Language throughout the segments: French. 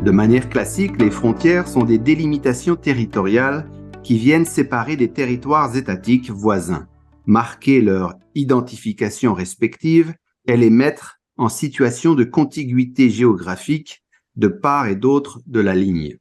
De manière classique, les frontières sont des délimitations territoriales qui viennent séparer des territoires étatiques voisins, marquer leur identification respective et les mettre en situation de contiguïté géographique de part et d'autre de la ligne.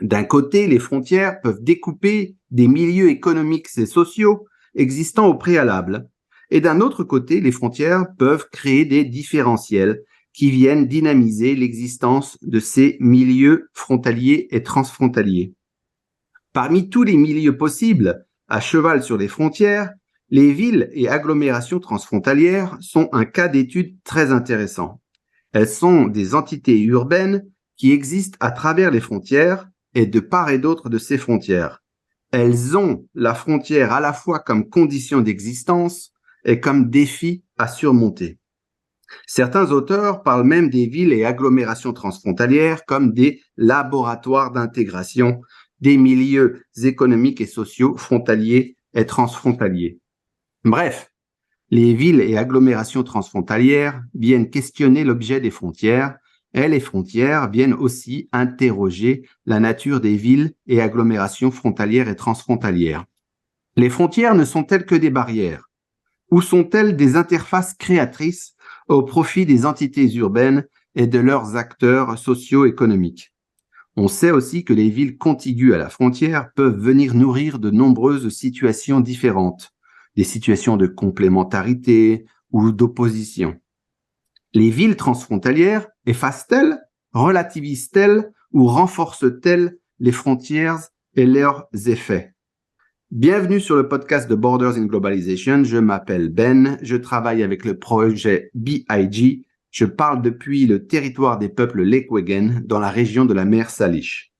D'un côté, les frontières peuvent découper des milieux économiques et sociaux existants au préalable, et d'un autre côté, les frontières peuvent créer des différentiels qui viennent dynamiser l'existence de ces milieux frontaliers et transfrontaliers. Parmi tous les milieux possibles, à cheval sur les frontières, les villes et agglomérations transfrontalières sont un cas d'étude très intéressant. Elles sont des entités urbaines qui existent à travers les frontières et de part et d'autre de ces frontières. Elles ont la frontière à la fois comme condition d'existence et comme défi à surmonter. Certains auteurs parlent même des villes et agglomérations transfrontalières comme des laboratoires d'intégration des milieux économiques et sociaux frontaliers et transfrontaliers. Bref, les villes et agglomérations transfrontalières viennent questionner l'objet des frontières et les frontières viennent aussi interroger la nature des villes et agglomérations frontalières et transfrontalières. Les frontières ne sont-elles que des barrières? Ou sont-elles des interfaces créatrices au profit des entités urbaines et de leurs acteurs socio-économiques? On sait aussi que les villes contiguës à la frontière peuvent venir nourrir de nombreuses situations différentes, des situations de complémentarité ou d'opposition. Les villes transfrontalières effacent-elles, relativisent-elles ou renforcent-elles les frontières et leurs effets? Bienvenue sur le podcast de Borders in Globalization. Je m'appelle Ben, je travaille avec le projet BIG. Je parle depuis le territoire des peuples Lekwungen dans la région de la mer Salish.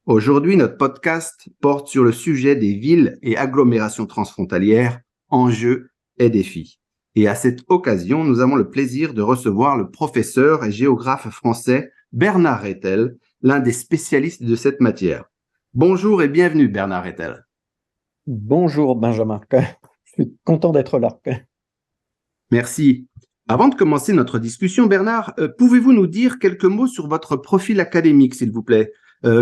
Aujourd'hui, notre podcast porte sur le sujet des villes et agglomérations transfrontalières, enjeux et défis. Et à cette occasion, nous avons le plaisir de recevoir le professeur et géographe français Bernard Rethel, l'un des spécialistes de cette matière. Bonjour et bienvenue Bernard Rethel. Bonjour Benjamin, je suis content d'être là. Merci. Avant de commencer notre discussion, Bernard, pouvez-vous nous dire quelques mots sur votre profil académique, s'il vous plaît?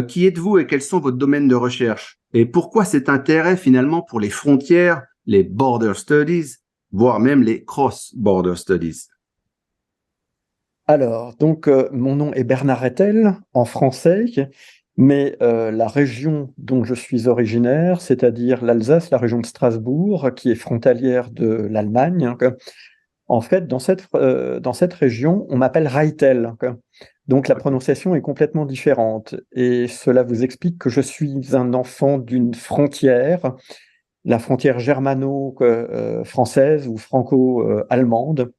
Qui êtes-vous et quels sont vos domaines de recherche? Et pourquoi cet intérêt finalement pour les frontières, les border studies, voire même les cross-border studies? Alors, donc, mon nom est Bernard Rethel, en français, mais la région dont je suis originaire, c'est-à-dire l'Alsace, la région de Strasbourg, qui est frontalière de l'Allemagne, en fait, dans cette région, on m'appelle Rethel. Donc, la prononciation est complètement différente. Et cela vous explique que je suis un enfant d'une frontière, la frontière germano-française ou franco-allemande.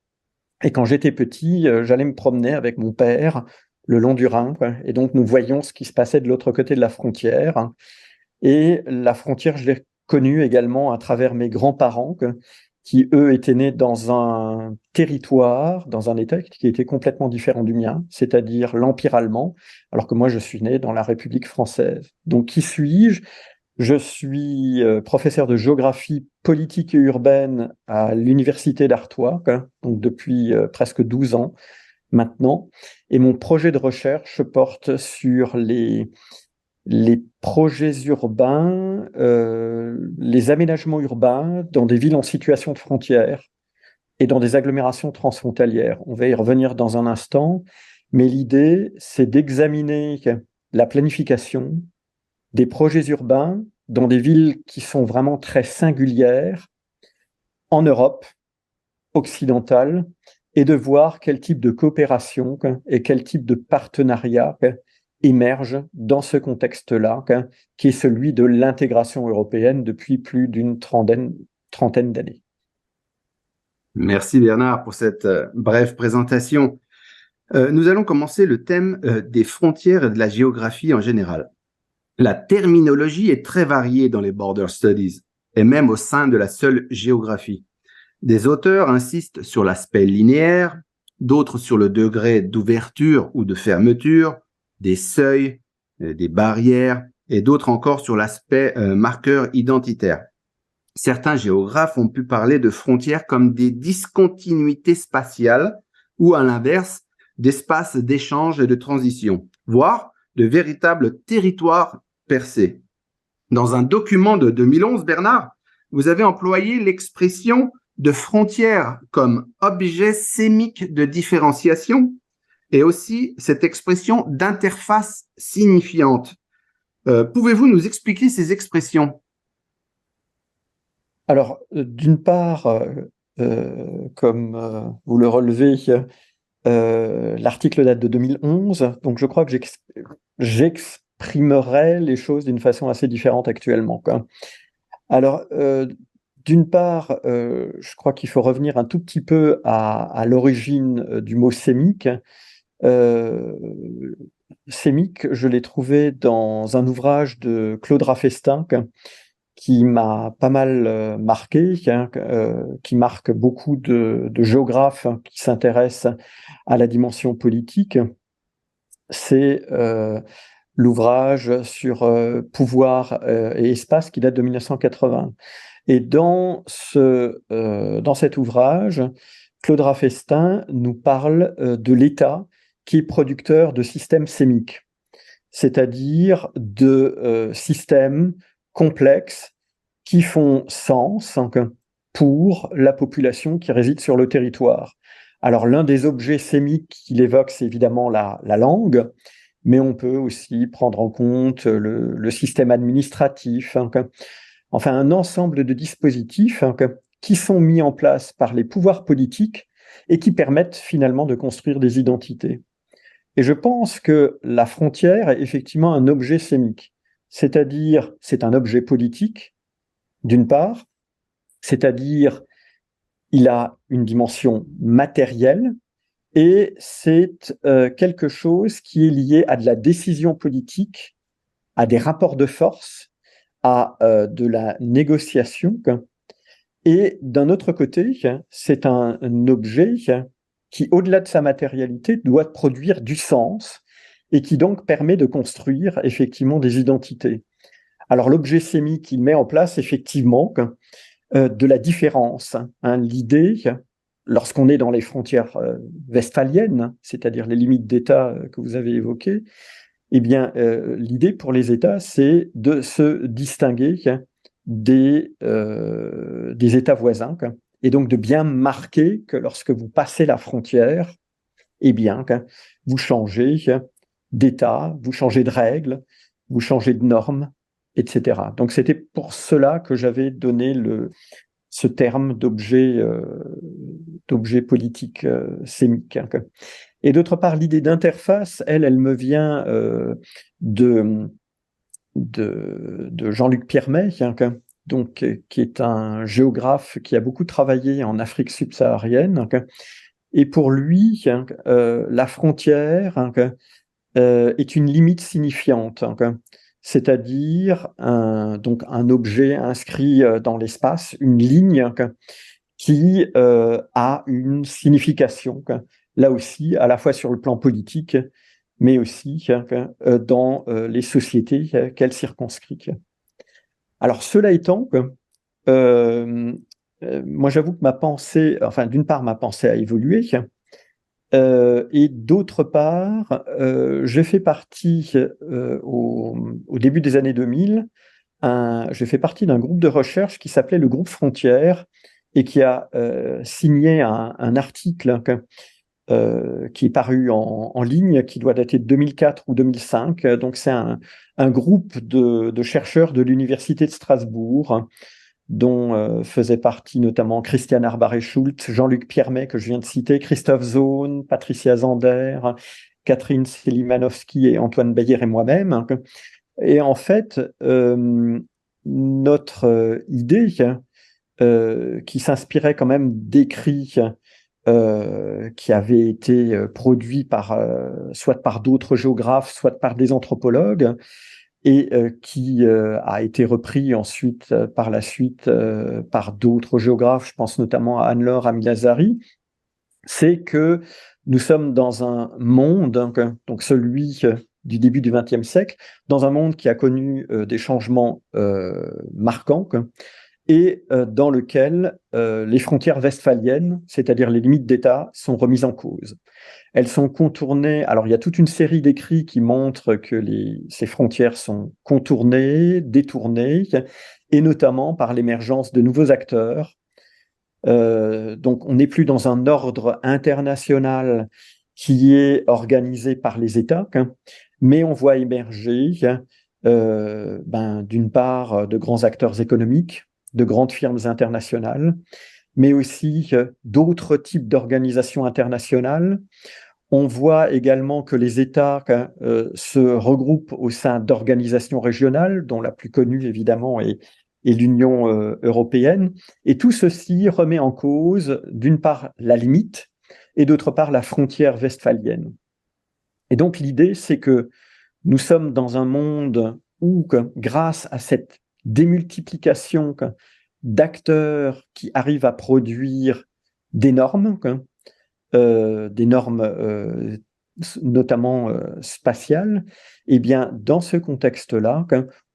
Et quand j'étais petit, j'allais me promener avec mon père le long du Rhin, et donc nous voyions ce qui se passait de l'autre côté de la frontière. Et la frontière, je l'ai connue également à travers mes grands-parents, qui, eux, étaient nés dans un territoire, dans un État qui était complètement différent du mien, c'est-à-dire l'Empire allemand, alors que moi, je suis né dans la République française. Donc, qui suis-je? Je suis professeur de géographie politique et urbaine à l'Université d'Artois, donc depuis presque 12 ans maintenant. Et mon projet de recherche porte sur les projets urbains, les aménagements urbains dans des villes en situation de frontière et dans des agglomérations transfrontalières. On va y revenir dans un instant, mais l'idée, c'est d'examiner la planification des projets urbains dans des villes qui sont vraiment très singulières en Europe occidentale et de voir quel type de coopération et quel type de partenariat émerge dans ce contexte-là, qui est celui de l'intégration européenne depuis plus d'une trentaine d'années. Merci Bernard pour cette brève présentation. Nous allons commencer le thème des frontières et de la géographie en général. La terminologie est très variée dans les border studies et même au sein de la seule géographie. Des auteurs insistent sur l'aspect linéaire, d'autres sur le degré d'ouverture ou de fermeture, des seuils, des barrières, et d'autres encore sur l'aspect marqueur identitaire. Certains géographes ont pu parler de frontières comme des discontinuités spatiales ou à l'inverse, d'espaces d'échange et de transition. voire de véritables territoires percés. Dans un document de 2011, Bernard, vous avez employé l'expression de frontière comme objet sémique de différenciation et aussi cette expression d'interface signifiante. Pouvez-vous nous expliquer ces expressions? Alors, d'une part, comme vous le relevez, l'article date de 2011, donc je crois que j'exprimerai les choses d'une façon assez différente actuellement, quoi. Alors, d'une part, je crois qu'il faut revenir un tout petit peu à l'origine du mot sémique. Sémique, je l'ai trouvé dans un ouvrage de Claude Raffestin qui m'a pas mal marqué, qui marque beaucoup de géographes qui s'intéressent à la dimension politique. C'est l'ouvrage sur pouvoir et espace qui date de 1980. Et dans cet ouvrage, Claude Raffestin nous parle de l'État qui est producteur de systèmes sémiques, c'est-à-dire de systèmes complexes qui font sens pour la population qui réside sur le territoire. Alors l'un des objets sémiques qu'il évoque, c'est évidemment la langue, mais on peut aussi prendre en compte le système administratif, enfin un ensemble de dispositifs qui sont mis en place par les pouvoirs politiques et qui permettent finalement de construire des identités. Et je pense que la frontière est effectivement un objet sémique, c'est-à-dire c'est un objet politique, d'une part, c'est-à-dire il a une dimension matérielle et c'est quelque chose qui est lié à de la décision politique, à des rapports de force, à de la négociation. Et d'un autre côté, c'est un objet qui, au-delà de sa matérialité, doit produire du sens et qui donc permet de construire effectivement des identités. Alors l'objet sémique, il met en place effectivement de la différence. L'idée, lorsqu'on est dans les frontières westphaliennes, c'est-à-dire les limites d'État que vous avez évoquées, eh bien, l'idée pour les États, c'est de se distinguer des États voisins, et donc de bien marquer que lorsque vous passez la frontière, eh bien, vous changez d'État, vous changez de règles, vous changez de normes, etc. Donc c'était pour cela que j'avais donné ce terme d'objet politique sémique. Et d'autre part, l'idée d'interface, elle me vient de Jean-Luc Piermet, donc, qui est un géographe qui a beaucoup travaillé en Afrique subsaharienne. Et pour lui, la frontière est une limite signifiante, c'est-à-dire donc un objet inscrit dans l'espace, une ligne qui a une signification, là aussi, à la fois sur le plan politique, mais aussi dans les sociétés qu'elle circonscrit. Alors, cela étant, moi j'avoue que ma pensée, enfin d'une part ma pensée a évolué, et d'autre part, j'ai fait partie au début des années 2000, j'ai fait partie d'un groupe de recherche qui s'appelait le groupe Frontières et qui a signé un article qui est paru en ligne, qui doit dater de 2004 ou 2005. Donc c'est un groupe de chercheurs de l'Université de Strasbourg, dont faisaient partie notamment Christiane Arbaré-Schultz, Jean-Luc Piermet, que je viens de citer, Christophe Zone, Patricia Zander, Catherine Selimanowski et Antoine Bayer et moi-même. Et en fait, notre idée, qui s'inspirait quand même d'écrits qui avaient été produits soit par d'autres géographes, soit par des anthropologues, et qui a été repris ensuite, par la suite, par d'autres géographes, je pense notamment à Anne-Laure Amilazari, c'est que nous sommes dans un monde, donc celui du début du XXe siècle, dans un monde qui a connu des changements marquants, et dans lequel les frontières westphaliennes, c'est-à-dire les limites d'État, sont remises en cause. Elles sont contournées. Alors, il y a toute une série d'écrits qui montrent que ces frontières sont contournées, détournées, et notamment par l'émergence de nouveaux acteurs. Donc, on n'est plus dans un ordre international qui est organisé par les États, mais on voit émerger, d'une part, de grands acteurs économiques, de grandes firmes internationales, mais aussi d'autres types d'organisations internationales. On voit également que les États se regroupent au sein d'organisations régionales, dont la plus connue évidemment est l'Union européenne. Et tout ceci remet en cause, d'une part, la limite et d'autre part, la frontière westphalienne. Et donc l'idée, c'est que nous sommes dans un monde où, grâce à cette démultiplication d'acteurs qui arrivent à produire des normes, notamment spatiales, et bien dans ce contexte-là,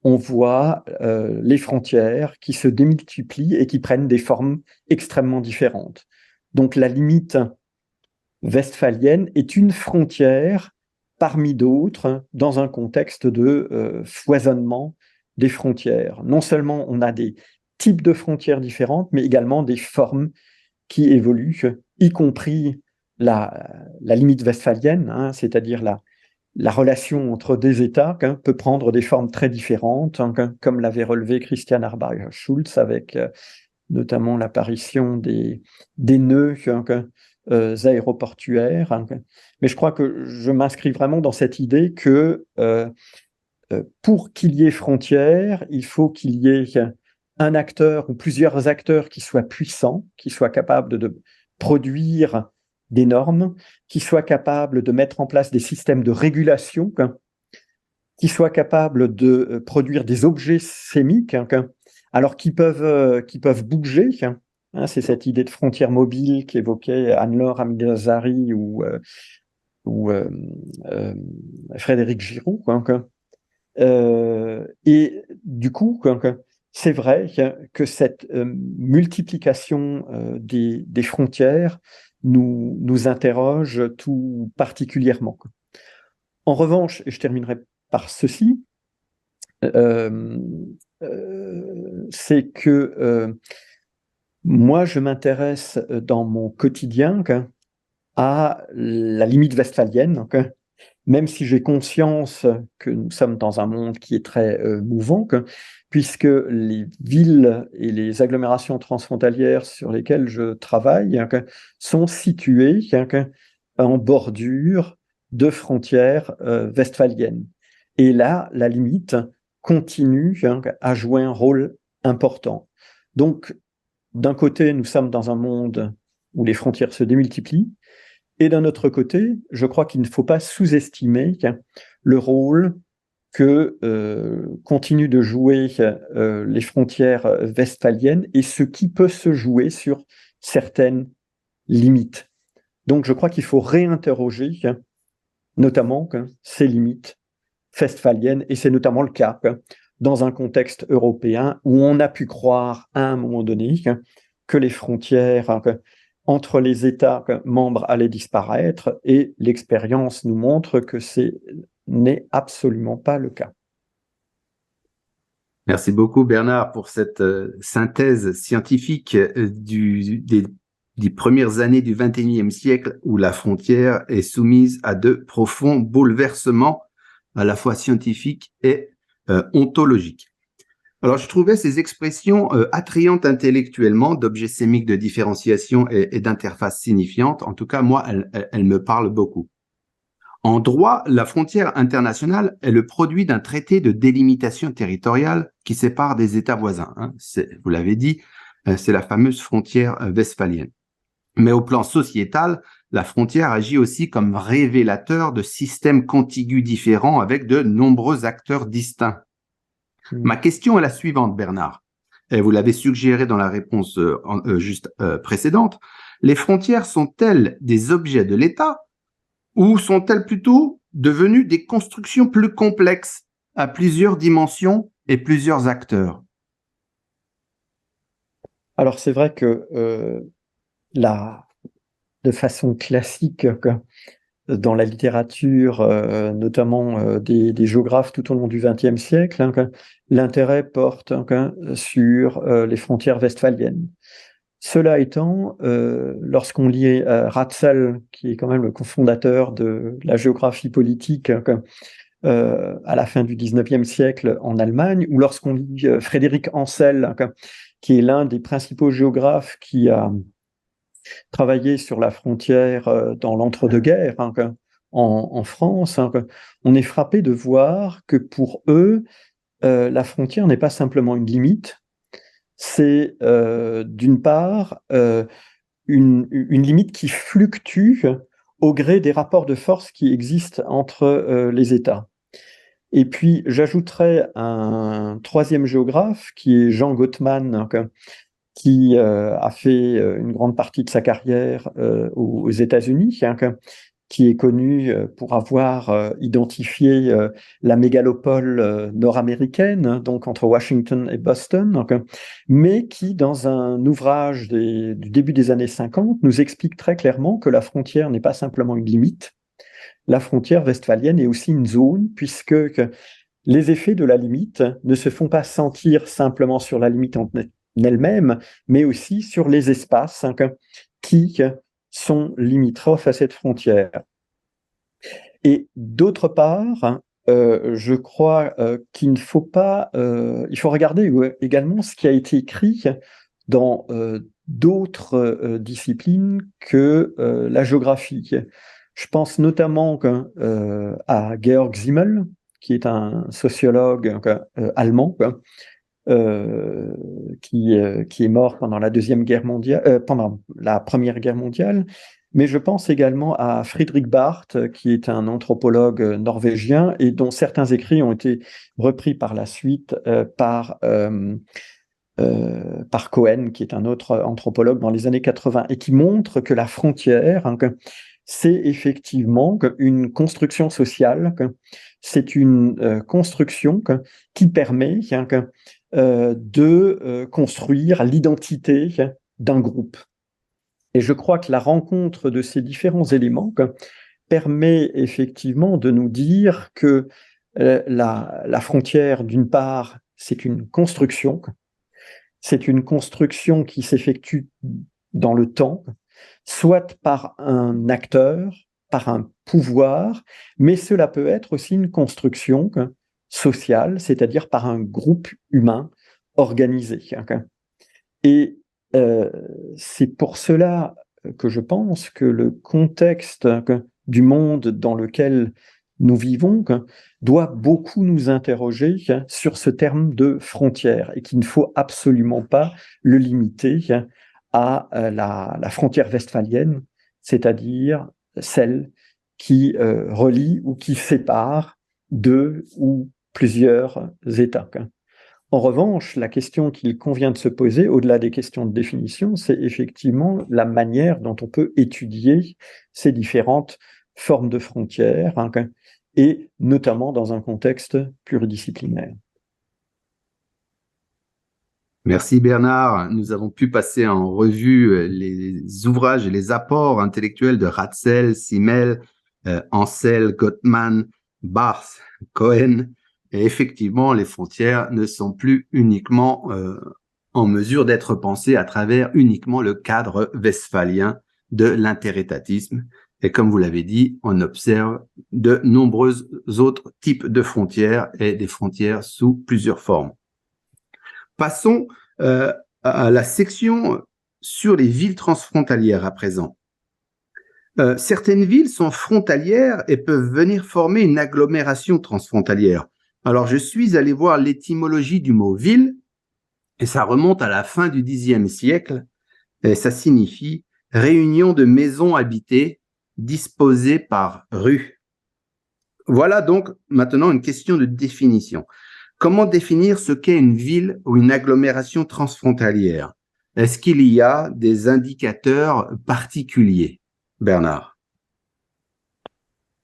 on voit les frontières qui se démultiplient et qui prennent des formes extrêmement différentes. Donc la limite westphalienne est une frontière parmi d'autres dans un contexte de foisonnement des frontières. Non seulement on a des types de frontières différentes, mais également des formes qui évoluent, y compris la limite westphalienne, c'est-à-dire la relation entre des États peut prendre des formes très différentes, comme l'avait relevé Christian Arbach-Schulz avec notamment l'apparition des nœuds aéroportuaires. Mais je crois que je m'inscris vraiment dans cette idée que pour qu'il y ait frontières, il faut qu'il y ait un acteur ou plusieurs acteurs qui soient puissants, qui soient capables de produire des normes, qui soient capables de mettre en place des systèmes de régulation, qui soient capables de produire des objets sémiques, alors qui peuvent bouger. C'est cette idée de frontière mobile qu'évoquait Anne-Laure Amilazari ou Frédéric Giroux. Et du coup, c'est vrai que cette multiplication des frontières nous interroge tout particulièrement. En revanche, et je terminerai par ceci, c'est que moi, je m'intéresse dans mon quotidien à la limite westphalienne, même si j'ai conscience que nous sommes dans un monde qui est très mouvant, puisque les villes et les agglomérations transfrontalières sur lesquelles je travaille sont situées en bordure de frontières westphaliennes. Et là, la limite continue à jouer un rôle important. Donc, d'un côté, nous sommes dans un monde où les frontières se démultiplient, et d'un autre côté, je crois qu'il ne faut pas sous-estimer le rôle que continuent de jouer les frontières westphaliennes et ce qui peut se jouer sur certaines limites. Donc je crois qu'il faut réinterroger notamment ces limites westphaliennes, et c'est notamment le cas dans un contexte européen où on a pu croire à un moment donné que les frontières entre les États membres allaient disparaître, et l'expérience nous montre que ce n'est absolument pas le cas. Merci beaucoup Bernard pour cette synthèse scientifique des premières années du XXIe siècle où la frontière est soumise à de profonds bouleversements à la fois scientifiques et ontologiques. Alors, je trouvais ces expressions attrayantes intellectuellement d'objets sémiques de différenciation et d'interface signifiante. En tout cas, moi, elles me parlent beaucoup. En droit, la frontière internationale est le produit d'un traité de délimitation territoriale qui sépare des États voisins. Vous l'avez dit, c'est la fameuse frontière westphalienne. Mais au plan sociétal, la frontière agit aussi comme révélateur de systèmes contigus différents avec de nombreux acteurs distincts. Ma question est la suivante, Bernard. Et vous l'avez suggéré dans la réponse précédente. Les frontières sont-elles des objets de l'État ou sont-elles plutôt devenues des constructions plus complexes à plusieurs dimensions et plusieurs acteurs? Alors c'est vrai que de façon classique, dans la littérature, notamment des géographes tout au long du XXe siècle, l'intérêt porte sur les frontières westphaliennes. Cela étant, lorsqu'on lit Ratzel, qui est quand même le cofondateur de la géographie politique à la fin du XIXe siècle en Allemagne, ou lorsqu'on lit Frédéric Ancel, qui est l'un des principaux géographes qui a travaillé sur la frontière dans l'entre-deux-guerres en France, on est frappé de voir que pour eux, la frontière n'est pas simplement une limite, c'est d'une part une limite qui fluctue au gré des rapports de force qui existent entre les États. Et puis, j'ajouterais un troisième géographe qui est Jean Gottman, qui a fait une grande partie de sa carrière aux États-Unis, qui est connu pour avoir identifié la mégalopole nord-américaine, donc entre Washington et Boston, mais qui, dans un ouvrage du début des années 50, nous explique très clairement que la frontière n'est pas simplement une limite, la frontière westphalienne est aussi une zone, puisque les effets de la limite ne se font pas sentir simplement sur la limite en elle-même, mais aussi sur les espaces qui sont limitrophes à cette frontière. Et d'autre part, je crois qu'il ne faut pas, il faut regarder également ce qui a été écrit dans d'autres disciplines que la géographie. Je pense notamment à Georg Simmel, qui est un sociologue allemand, qui est mort pendant la Deuxième Guerre mondiale, pendant la Première Guerre mondiale. Mais je pense également à Friedrich Barth, qui est un anthropologue norvégien et dont certains écrits ont été repris par la suite par Cohen, qui est un autre anthropologue dans les années 80, et qui montre que la frontière, c'est effectivement une construction sociale, c'est une construction qui permet de construire l'identité d'un groupe. Et je crois que la rencontre de ces différents éléments permet effectivement de nous dire que la frontière, d'une part, c'est une construction qui s'effectue dans le temps, soit par un acteur, par un pouvoir, mais cela peut être aussi une construction sociale, c'est-à-dire par un groupe humain organisé. Et c'est pour cela que je pense que le contexte du monde dans lequel nous vivons doit beaucoup nous interroger sur ce terme de frontière et qu'il ne faut absolument pas le limiter à la frontière westphalienne, c'est-à-dire celle qui relie ou qui sépare deux ou plusieurs États. En revanche, la question qu'il convient de se poser, au-delà des questions de définition, c'est effectivement la manière dont on peut étudier ces différentes formes de frontières, et notamment dans un contexte pluridisciplinaire. Merci Bernard. Nous avons pu passer en revue les ouvrages et les apports intellectuels de Ratzel, Simmel, Ancel, Gottman, Barth, Cohen. Et effectivement, les frontières ne sont plus uniquement en mesure d'être pensées à travers uniquement le cadre westphalien de l'interétatisme. Et comme vous l'avez dit, on observe de nombreux autres types de frontières et des frontières sous plusieurs formes. Passons à la section sur les villes transfrontalières à présent. Certaines villes sont frontalières et peuvent venir former une agglomération transfrontalière. Alors, je suis allé voir l'étymologie du mot ville, et ça remonte à la fin du Xe siècle, et ça signifie réunion de maisons habitées disposées par rue. Voilà donc maintenant une question de définition. Comment définir ce qu'est une ville ou une agglomération transfrontalière? Est-ce qu'il y a des indicateurs particuliers, Bernard?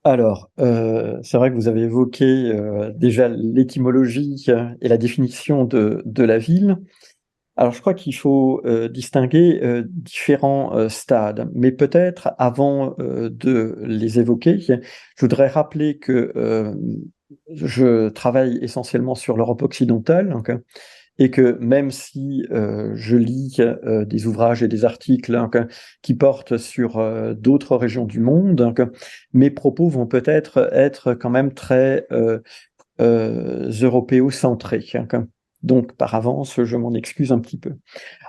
Alors, c'est vrai que vous avez évoqué déjà l'étymologie et la définition de la ville. Alors, je crois qu'il faut distinguer différents stades, mais peut-être avant de les évoquer, je voudrais rappeler que je travaille essentiellement sur l'Europe occidentale, donc, et que même si je lis des ouvrages et des articles qui portent sur d'autres régions du monde, donc, mes propos vont peut-être être quand même très européocentrés. Donc, par avance, je m'en excuse un petit peu.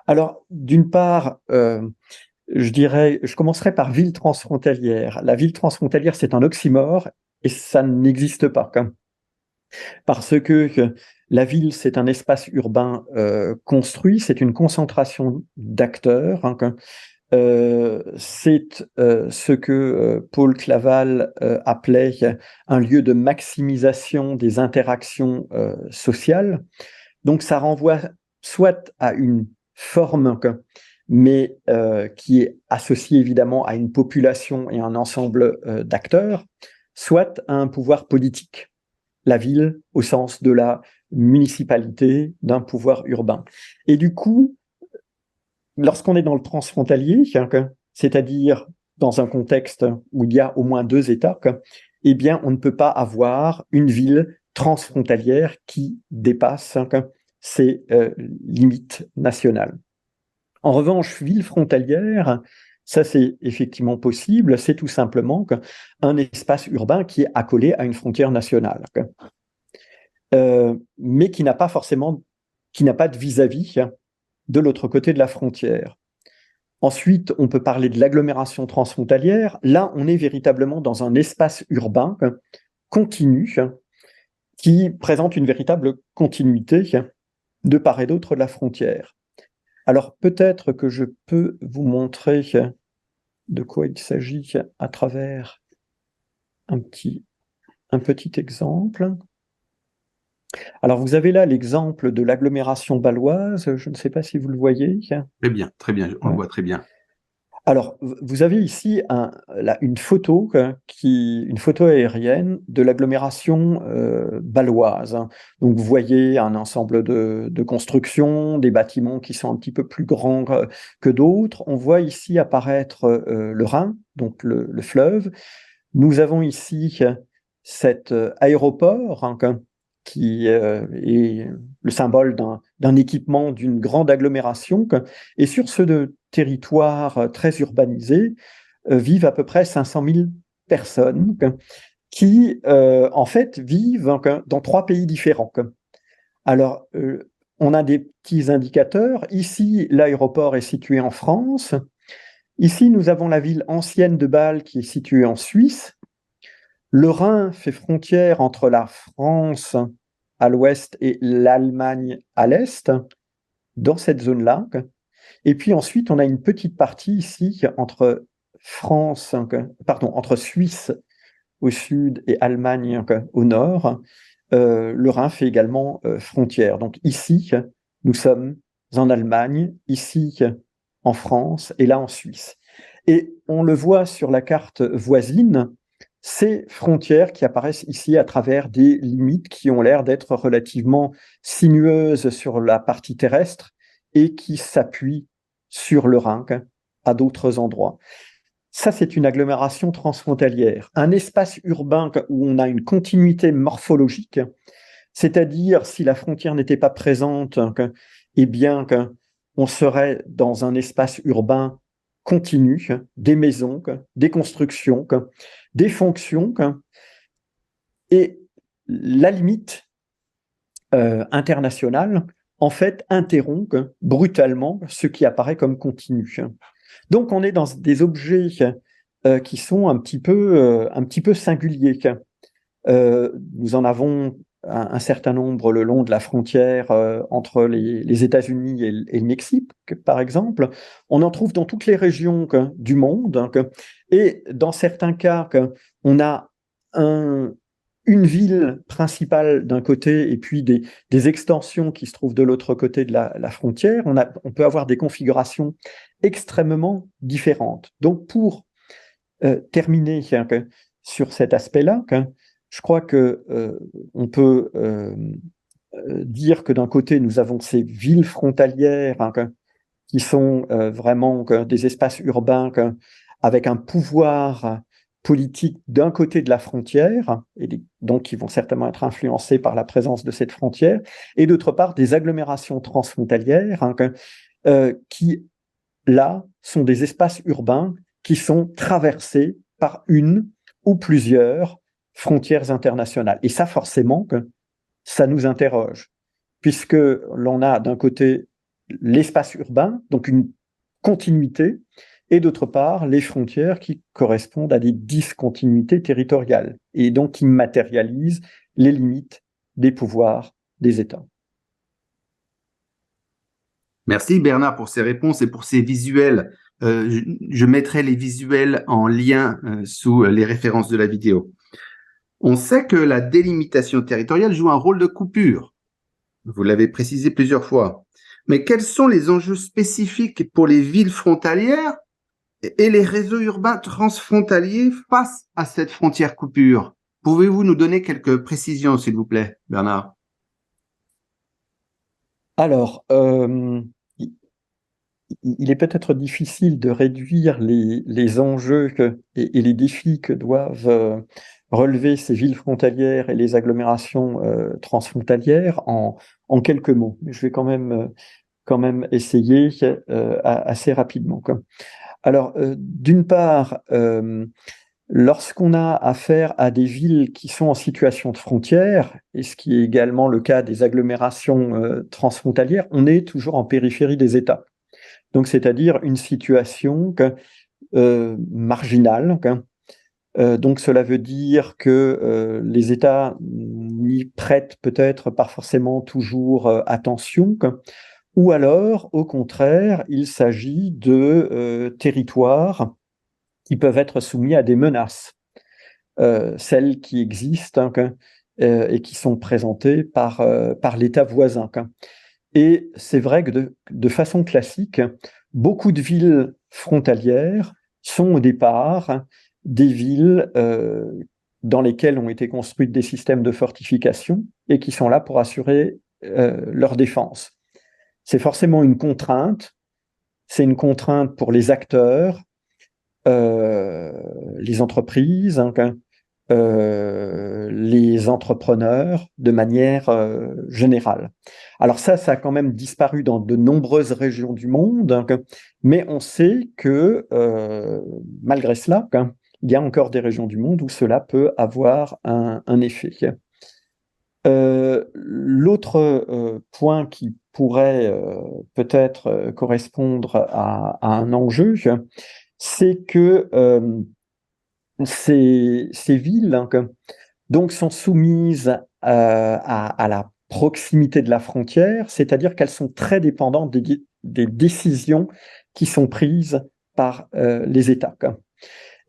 Alors, d'une part, je commencerai par ville transfrontalière. La ville transfrontalière, c'est un oxymore et ça n'existe pas. Parce que la ville, c'est un espace urbain construit, c'est une concentration d'acteurs. C'est ce que Paul Claval appelait un lieu de maximisation des interactions sociales. Donc ça renvoie soit à une forme, mais qui est associée évidemment à une population et un ensemble d'acteurs, soit à un pouvoir politique. La ville au sens de la municipalité, d'un pouvoir urbain. Et du coup, lorsqu'on est dans le transfrontalier, c'est-à-dire dans un contexte où il y a au moins deux États, eh bien, on ne peut pas avoir une ville transfrontalière qui dépasse ses limites nationales. En revanche, ville frontalière, ça c'est effectivement possible, c'est tout simplement un espace urbain qui est accolé à une frontière nationale, mais qui n'a pas forcément, qui n'a pas de vis-à-vis de l'autre côté de la frontière. Ensuite, on peut parler de l'agglomération transfrontalière. Là, on est véritablement dans un espace urbain continu qui présente une véritable continuité de part et d'autre de la frontière. Alors, peut-être que je peux vous montrer de quoi il s'agit à travers un petit exemple. Alors, vous avez là l'exemple de l'agglomération bâloise. Je ne sais pas si vous le voyez. Très bien, on le voit très bien. Alors, vous avez ici une photo aérienne de l'agglomération bâloise. Donc, vous voyez un ensemble de constructions, des bâtiments qui sont un petit peu plus grands que d'autres. On voit ici apparaître le Rhin, donc le fleuve. Nous avons ici cet aéroport qui est le symbole d'un équipement d'une grande agglomération. Et sur ce territoire très urbanisé vivent à peu près 500 000 personnes qui, en fait, vivent dans 3 pays différents. Alors, on a des petits indicateurs. Ici, l'aéroport est situé en France. Ici, nous avons la ville ancienne de Bâle qui est située en Suisse. Le Rhin fait frontière entre la France à l'ouest et l'Allemagne à l'est, dans cette zone-là. Et puis ensuite, on a une petite partie ici entre entre Suisse au sud et Allemagne au nord. Le Rhin fait également frontière. Donc ici, nous sommes en Allemagne, ici en France et là en Suisse. Et on le voit sur la carte voisine, ces frontières qui apparaissent ici à travers des limites qui ont l'air d'être relativement sinueuses sur la partie terrestre et qui s'appuient sur le Rhin à d'autres endroits. Ça, c'est une agglomération transfrontalière, un espace urbain où on a une continuité morphologique, c'est-à-dire si la frontière n'était pas présente, eh bien on serait dans un espace urbain continu, des maisons, des constructions, des fonctions, et la limite internationale, en fait, interrompt brutalement ce qui apparaît comme continu. Donc, on est dans des objets qui sont un petit peu singuliers. Nous en avons un certain nombre le long de la frontière entre les États-Unis et le Mexique, par exemple. On en trouve dans toutes les régions du monde. Et dans certains cas, on a une ville principale d'un côté et puis des extensions qui se trouvent de l'autre côté de la frontière. On peut avoir des configurations extrêmement différentes. Donc, pour terminer sur cet aspect-là, je crois que on peut dire que d'un côté, nous avons ces villes frontalières qui sont vraiment des espaces urbains avec un pouvoir politique d'un côté de la frontière, et donc qui vont certainement être influencés par la présence de cette frontière, et d'autre part des agglomérations transfrontalières qui, là, sont des espaces urbains qui sont traversés par une ou plusieurs frontières internationales. Et ça, forcément, ça nous interroge, puisque l'on a d'un côté l'espace urbain, donc une continuité, et d'autre part les frontières qui correspondent à des discontinuités territoriales, et donc qui matérialisent les limites des pouvoirs des États. Merci Bernard pour ces réponses et pour ces visuels. Je mettrai les visuels en lien sous les références de la vidéo. On sait que la délimitation territoriale joue un rôle de coupure. Vous l'avez précisé plusieurs fois. Mais quels sont les enjeux spécifiques pour les villes frontalières et les réseaux urbains transfrontaliers face à cette frontière coupure? Pouvez-vous nous donner quelques précisions, s'il vous plaît, Bernard? Alors, il est peut-être difficile de réduire les enjeux et les défis que doivent relever ces villes frontalières et les agglomérations transfrontalières en quelques mots. Je vais quand même essayer assez rapidement. Alors, d'une part, lorsqu'on a affaire à des villes qui sont en situation de frontière, et ce qui est également le cas des agglomérations transfrontalières, on est toujours en périphérie des États. Donc, c'est-à-dire une situation marginale. Donc, cela veut dire que les États n'y prêtent peut-être pas forcément toujours attention, ou alors, au contraire, il s'agit de territoires qui peuvent être soumis à des menaces, celles qui existent et qui sont présentées par l'État voisin. Et c'est vrai que de façon classique, beaucoup de villes frontalières sont au départ des villes dans lesquelles ont été construits des systèmes de fortification et qui sont là pour assurer leur défense. C'est forcément une contrainte, c'est une contrainte pour les acteurs, les entreprises, les entrepreneurs de manière générale. Alors ça a quand même disparu dans de nombreuses régions du monde, mais on sait que malgré cela, il y a encore des régions du monde où cela peut avoir un effet. L'autre point qui pourrait peut-être correspondre à un enjeu, c'est que ces villes donc sont soumises à la proximité de la frontière, c'est-à-dire qu'elles sont très dépendantes des décisions qui sont prises par les États.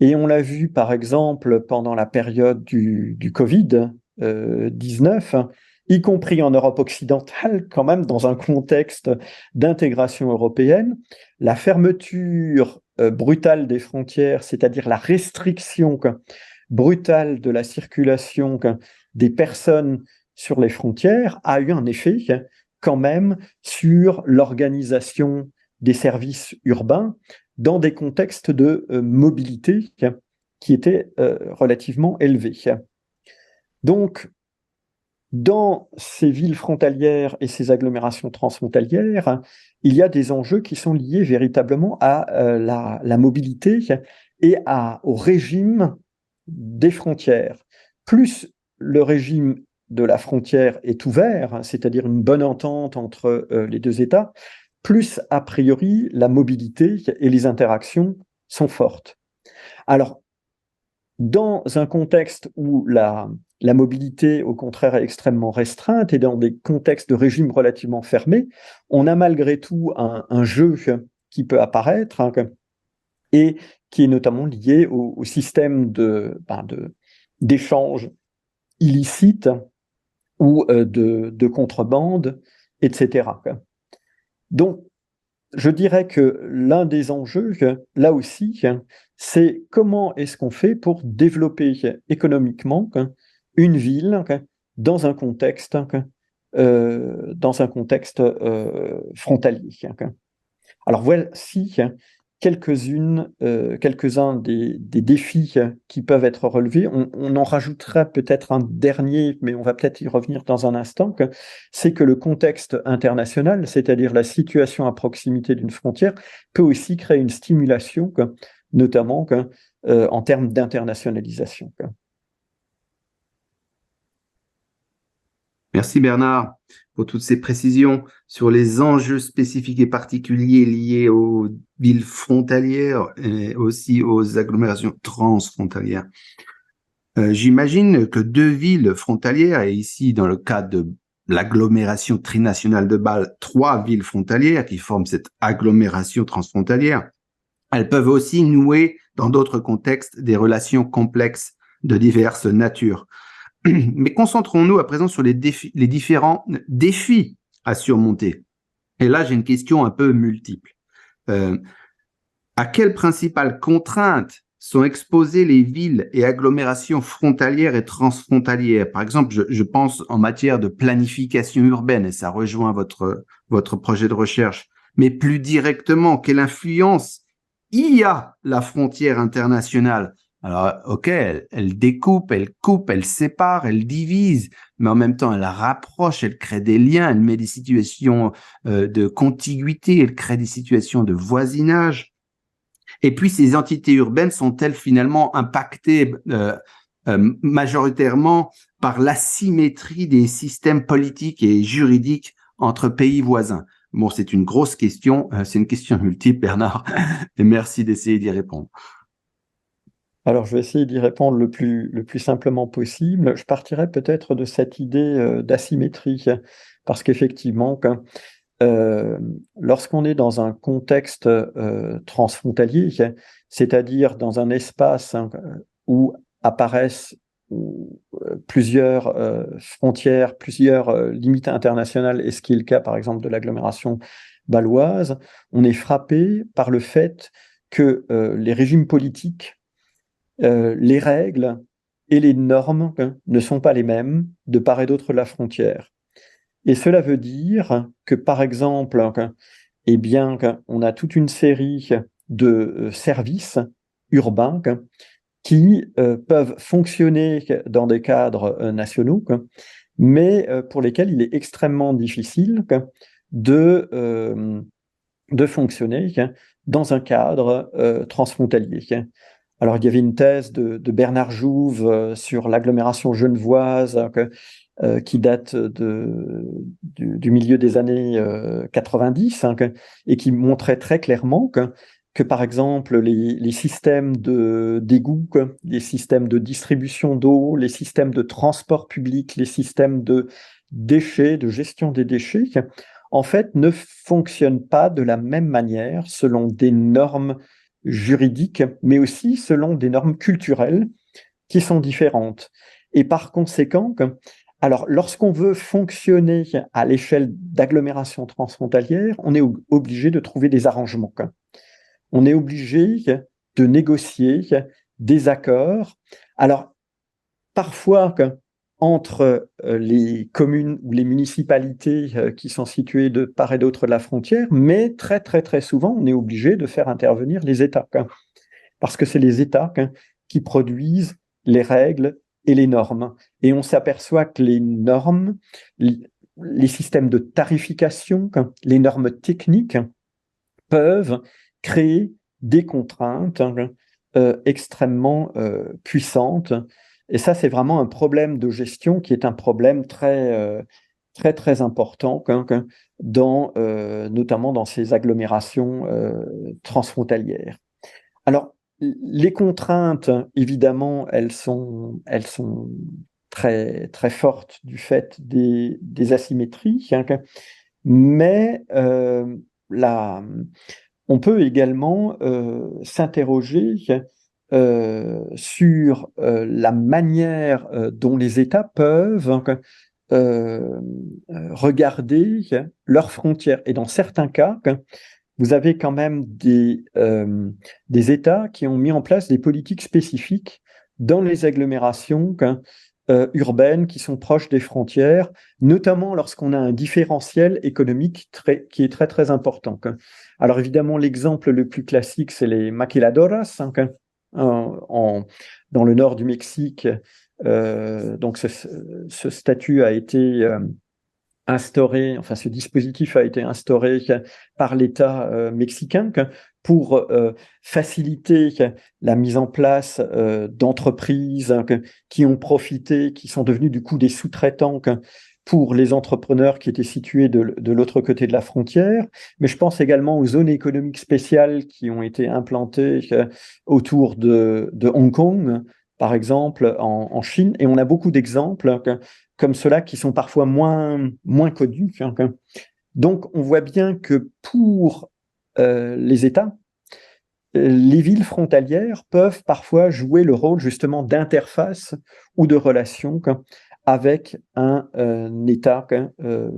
Et on l'a vu par exemple pendant la période du Covid-19, y compris en Europe occidentale, quand même dans un contexte d'intégration européenne, la fermeture brutale des frontières, c'est-à-dire la restriction brutale de la circulation des personnes sur les frontières, a eu un effet quand même sur l'organisation des services urbains dans des contextes de mobilité qui étaient relativement élevés. Donc, dans ces villes frontalières et ces agglomérations transfrontalières, il y a des enjeux qui sont liés véritablement à la mobilité et au régime des frontières. Plus le régime de la frontière est ouvert, c'est-à-dire une bonne entente entre les deux États, plus a priori la mobilité et les interactions sont fortes. Alors, dans un contexte où la mobilité, au contraire, est extrêmement restreinte et dans des contextes de régime relativement fermés, on a malgré tout un jeu qui peut apparaître et qui est notamment lié au système d'échange illicite ou de contrebande, etc. Donc, je dirais que l'un des enjeux, là aussi, c'est comment est-ce qu'on fait pour développer économiquement une ville dans un contexte dans un contexte frontalier. Alors voici quelques-uns des défis qui peuvent être relevés. On en rajoutera peut-être un dernier, mais on va peut-être y revenir dans un instant, c'est que le contexte international, c'est-à-dire la situation à proximité d'une frontière, peut aussi créer une stimulation, notamment en termes d'internationalisation. Merci Bernard pour toutes ces précisions sur les enjeux spécifiques et particuliers liés aux villes frontalières et aussi aux agglomérations transfrontalières. J'imagine que deux villes frontalières, et ici dans le cas de l'agglomération trinationale de Bâle, trois villes frontalières qui forment cette agglomération transfrontalière, elles peuvent aussi nouer dans d'autres contextes des relations complexes de diverses natures. Mais concentrons-nous à présent sur les différents défis à surmonter. Et là, j'ai une question un peu multiple. À quelles principales contraintes sont exposées les villes et agglomérations frontalières et transfrontalières? Par exemple, je pense en matière de planification urbaine, et ça rejoint votre projet de recherche. Mais plus directement, quelle influence y a la frontière internationale? Alors, ok, elle découpe, elle coupe, elle sépare, elle divise, mais en même temps, elle rapproche, elle crée des liens, elle met des situations de contiguïté, elle crée des situations de voisinage. Et puis, ces entités urbaines sont-elles finalement impactées majoritairement par l'asymétrie des systèmes politiques et juridiques entre pays voisins? Bon, c'est une grosse question, c'est une question multiple, Bernard, et merci d'essayer d'y répondre. Alors, je vais essayer d'y répondre le plus simplement possible. Je partirais peut-être de cette idée d'asymétrie, parce qu'effectivement, lorsqu'on est dans un contexte transfrontalier, c'est-à-dire dans un espace où apparaissent plusieurs frontières, plusieurs limites internationales, et ce qui est le cas par exemple de l'agglomération bâloise, on est frappé par le fait que les régimes politiques, les règles et les normes ne sont pas les mêmes de part et d'autre de la frontière. Et cela veut dire que, par exemple, eh bien, on a toute une série de services urbains qui peuvent fonctionner dans des cadres nationaux, mais pour lesquels il est extrêmement difficile de fonctionner dans un cadre transfrontalier. Alors, il y avait une thèse de Bernard Jouve sur l'agglomération genevoise qui date du milieu des années 90 et qui montrait très clairement que par exemple, les systèmes d'égout, les systèmes de distribution d'eau, les systèmes de transport public, les systèmes de déchets, de gestion des déchets, en fait, ne fonctionnent pas de la même manière selon des normes juridiques, mais aussi selon des normes culturelles qui sont différentes. Et par conséquent, alors lorsqu'on veut fonctionner à l'échelle d'agglomération transfrontalière, on est obligé de trouver des arrangements. On est obligé de négocier des accords. Alors, parfois, entre les communes ou les municipalités qui sont situées de part et d'autre de la frontière, mais très, très, très souvent, on est obligé de faire intervenir les États, parce que c'est les États qui produisent les règles et les normes. Et on s'aperçoit que les normes, les systèmes de tarification, les normes techniques peuvent créer des contraintes extrêmement puissantes. Et ça, c'est vraiment un problème de gestion qui est un problème très, très, très important, notamment dans ces agglomérations transfrontalières. Alors, les contraintes, évidemment, elles sont très, très fortes du fait des asymétries, mais on peut également s'interroger sur la manière dont les États peuvent regarder leurs frontières. Et dans certains cas, vous avez quand même des États qui ont mis en place des politiques spécifiques dans les agglomérations urbaines qui sont proches des frontières, notamment lorsqu'on a un différentiel économique qui est très très important. Alors évidemment, l'exemple le plus classique, c'est les maquiladoras, dans le nord du Mexique. Donc ce statut a été instauré, enfin ce dispositif a été instauré par l'État mexicain pour faciliter la mise en place d'entreprises qui ont profité, qui sont devenus du coup des sous-traitants pour les entrepreneurs qui étaient situés de l'autre côté de la frontière. Mais je pense également aux zones économiques spéciales qui ont été implantées autour de Hong Kong, par exemple, en Chine. Et on a beaucoup d'exemples comme ceux-là qui sont parfois moins connus. Donc, on voit bien que pour les États, les villes frontalières peuvent parfois jouer le rôle justement d'interface ou de relation avec un État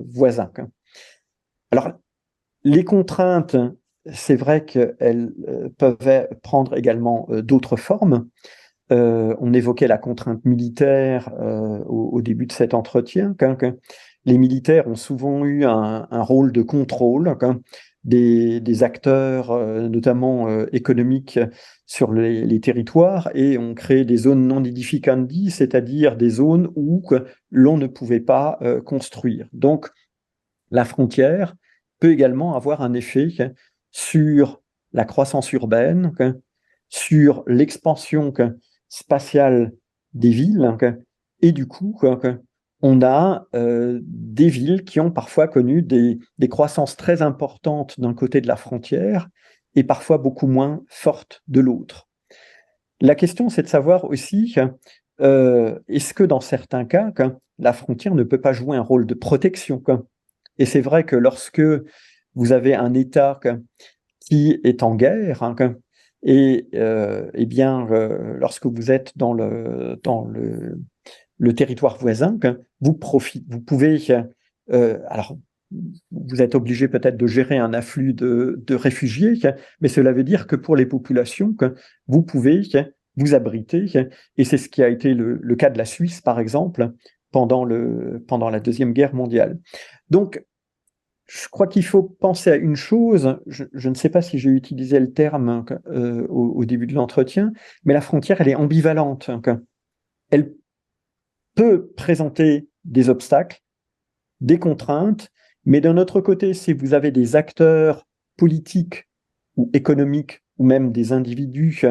voisin. Alors, les contraintes, c'est vrai qu'elles peuvent prendre également d'autres formes. On évoquait la contrainte militaire au début de cet entretien. Les militaires ont souvent eu un rôle de contrôle des acteurs, notamment économiques, sur les territoires, et ont créé des zones non edificandi, c'est-à-dire des zones où l'on ne pouvait pas construire. Donc, la frontière peut également avoir un effet sur la croissance urbaine, sur l'expansion spatiale des villes, et du coup, on a des villes qui ont parfois connu des croissances très importantes d'un côté de la frontière et parfois beaucoup moins fortes de l'autre. La question, c'est de savoir aussi, est-ce que dans certains cas, la frontière ne peut pas jouer un rôle de protection? Et c'est vrai que lorsque vous avez un État qui est en guerre, et bien, lorsque vous êtes dans le territoire voisin, vous pouvez, alors vous êtes obligé peut-être de gérer un afflux de réfugiés, mais cela veut dire que pour les populations, vous pouvez vous abriter, et c'est ce qui a été le cas de la Suisse, par exemple, pendant la Deuxième Guerre mondiale. Donc, je crois qu'il faut penser à une chose, je ne sais pas si j'ai utilisé le terme au début de l'entretien, mais la frontière, elle est ambivalente. Elle peut présenter des obstacles, des contraintes, mais d'un autre côté, si vous avez des acteurs politiques ou économiques, ou même des individus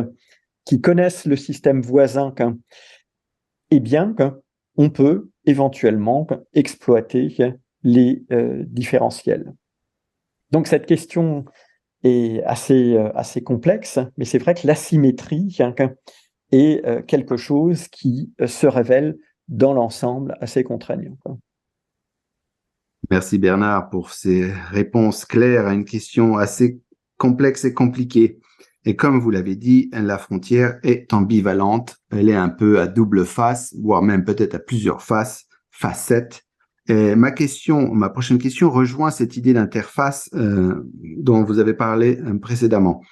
qui connaissent le système voisin, eh bien, on peut éventuellement exploiter les différentiels. Donc cette question est assez complexe, mais c'est vrai que l'asymétrie est quelque chose qui se révèle dans l'ensemble assez contraignant. Merci Bernard pour ces réponses claires à une question assez complexe et compliquée. Et comme vous l'avez dit, la frontière est ambivalente, elle est un peu à double face, voire même peut-être à plusieurs facettes. Et ma prochaine question rejoint cette idée d'interface dont vous avez parlé précédemment.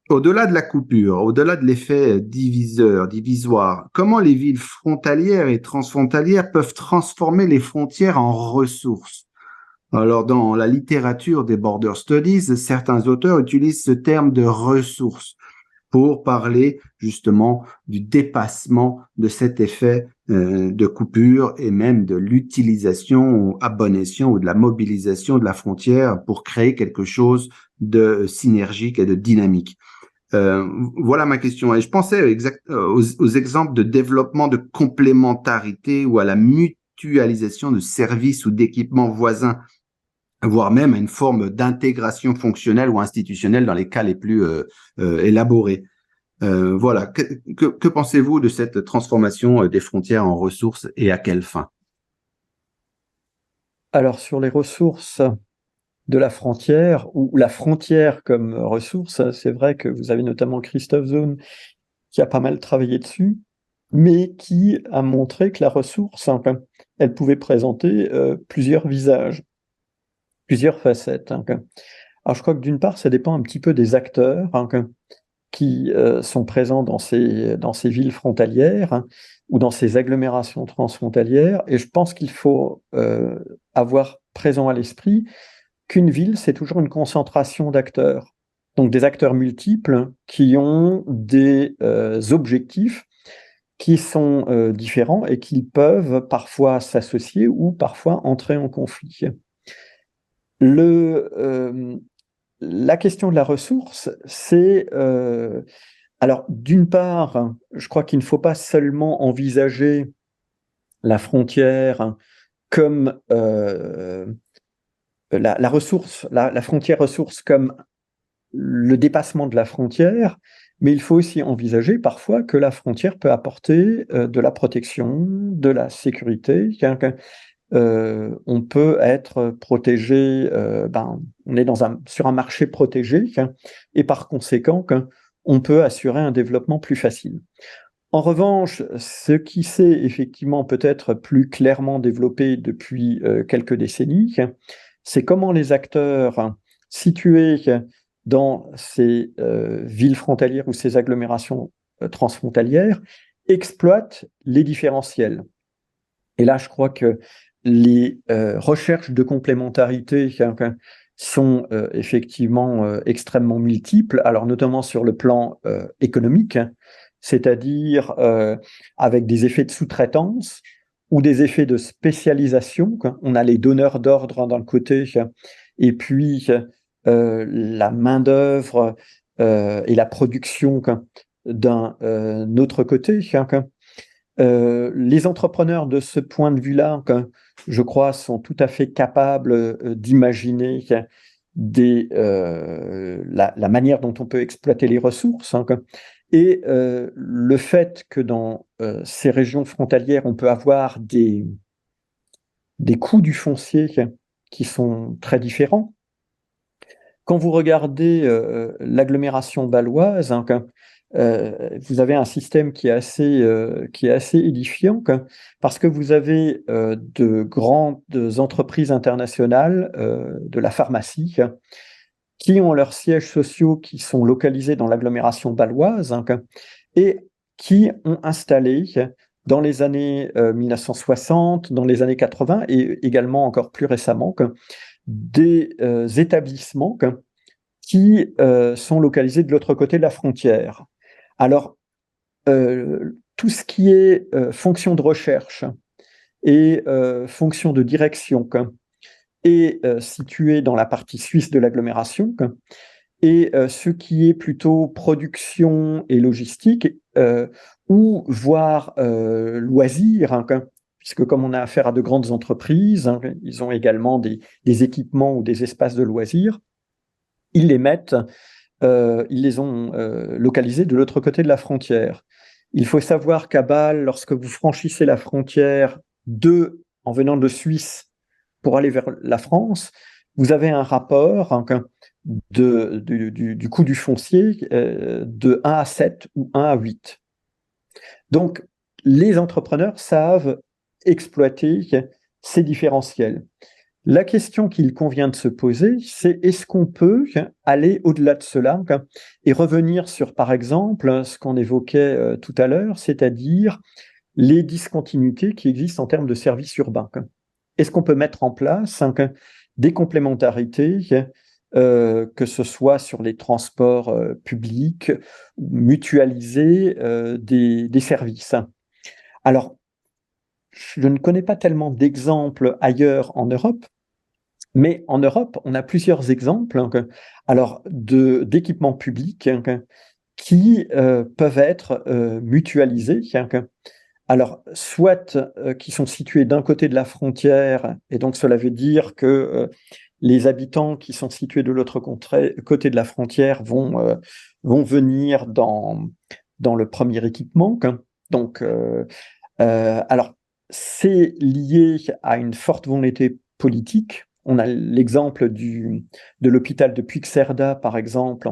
Au-delà de la coupure, au-delà de l'effet divisoire, comment les villes frontalières et transfrontalières peuvent transformer les frontières en ressources? Alors, dans la littérature des Border Studies, certains auteurs utilisent ce terme de ressources pour parler justement du dépassement de cet effet de coupure et même de l'utilisation ou abonation ou de la mobilisation de la frontière pour créer quelque chose de synergique et de dynamique. Voilà ma question. Et je pensais aux exemples de développement de complémentarité ou à la mutualisation de services ou d'équipements voisins, voire même à une forme d'intégration fonctionnelle ou institutionnelle dans les cas les plus élaborés. Voilà. Que pensez-vous de cette transformation des frontières en ressources et à quelle fin? Alors, sur les ressources de la frontière, ou la frontière comme ressource, c'est vrai que vous avez notamment Christophe Zone qui a pas mal travaillé dessus, mais qui a montré que la ressource, elle pouvait présenter plusieurs visages, plusieurs facettes. Alors je crois que d'une part, ça dépend un petit peu des acteurs qui sont présents dans ces villes frontalières, hein, ou dans ces agglomérations transfrontalières. Et je pense qu'il faut avoir présent à l'esprit qu'une ville, c'est toujours une concentration d'acteurs. Donc des acteurs multiples qui ont des objectifs qui sont différents et qui peuvent parfois s'associer ou parfois entrer en conflit. La question de la ressource, c'est... alors, d'une part, je crois qu'il ne faut pas seulement envisager la frontière comme la ressource, la frontière ressource comme le dépassement de la frontière, mais il faut aussi envisager parfois que la frontière peut apporter de la protection, de la sécurité. On peut être protégé, on est sur un marché protégé, et par conséquent, on peut assurer un développement plus facile. En revanche, ce qui s'est effectivement peut-être plus clairement développé depuis quelques décennies, c'est comment les acteurs situés dans ces villes frontalières ou ces agglomérations transfrontalières exploitent les différentiels. Et là, je crois que les recherches de complémentarité sont effectivement extrêmement multiples, alors notamment sur le plan économique, c'est-à-dire avec des effets de sous-traitance ou des effets de spécialisation. On a les donneurs d'ordre d'un côté et puis la main-d'œuvre et la production d'un autre côté. Les entrepreneurs de ce point de vue-là, je crois, sont tout à fait capables d'imaginer la manière dont on peut exploiter les ressources. Et le fait que dans ces régions frontalières, on peut avoir des coûts du foncier qui sont très différents. Quand vous regardez l'agglomération baloise, vous avez un système qui est assez édifiant, parce que vous avez de grandes entreprises internationales de la pharmacie qui ont leurs sièges sociaux qui sont localisés dans l'agglomération baloise et qui ont installé dans les années 1960, dans les années 80 et également encore plus récemment des établissements qui sont localisés de l'autre côté de la frontière. Alors, tout ce qui est fonction de recherche et fonction de direction est situé dans la partie suisse de l'agglomération, et ce qui est plutôt production et logistique, ou voire loisirs, puisque comme on a affaire à de grandes entreprises, ils ont également des équipements ou des espaces de loisirs, ils les ont localisés de l'autre côté de la frontière. Il faut savoir qu'à Bâle, lorsque vous franchissez la frontière en venant de Suisse pour aller vers la France, vous avez un rapport du coût du foncier de 1 à 7 ou 1 à 8. Donc, les entrepreneurs savent exploiter ces différentiels. La question qu'il convient de se poser, c'est est-ce qu'on peut aller au-delà de cela et revenir sur, par exemple, ce qu'on évoquait tout à l'heure, c'est-à-dire les discontinuités qui existent en termes de services urbains. Est-ce qu'on peut mettre en place des complémentarités, que ce soit sur les transports publics, mutualiser des services? Alors, je ne connais pas tellement d'exemples ailleurs en Europe, mais en Europe, on a plusieurs exemples d'équipements publics qui peuvent être mutualisés. Alors, soit qui sont situés d'un côté de la frontière, et donc cela veut dire que les habitants qui sont situés de l'autre côté de la frontière vont venir dans le premier équipement. Donc, alors, c'est lié à une forte volonté politique. On a l'exemple de l'hôpital de Puigcerdà, par exemple,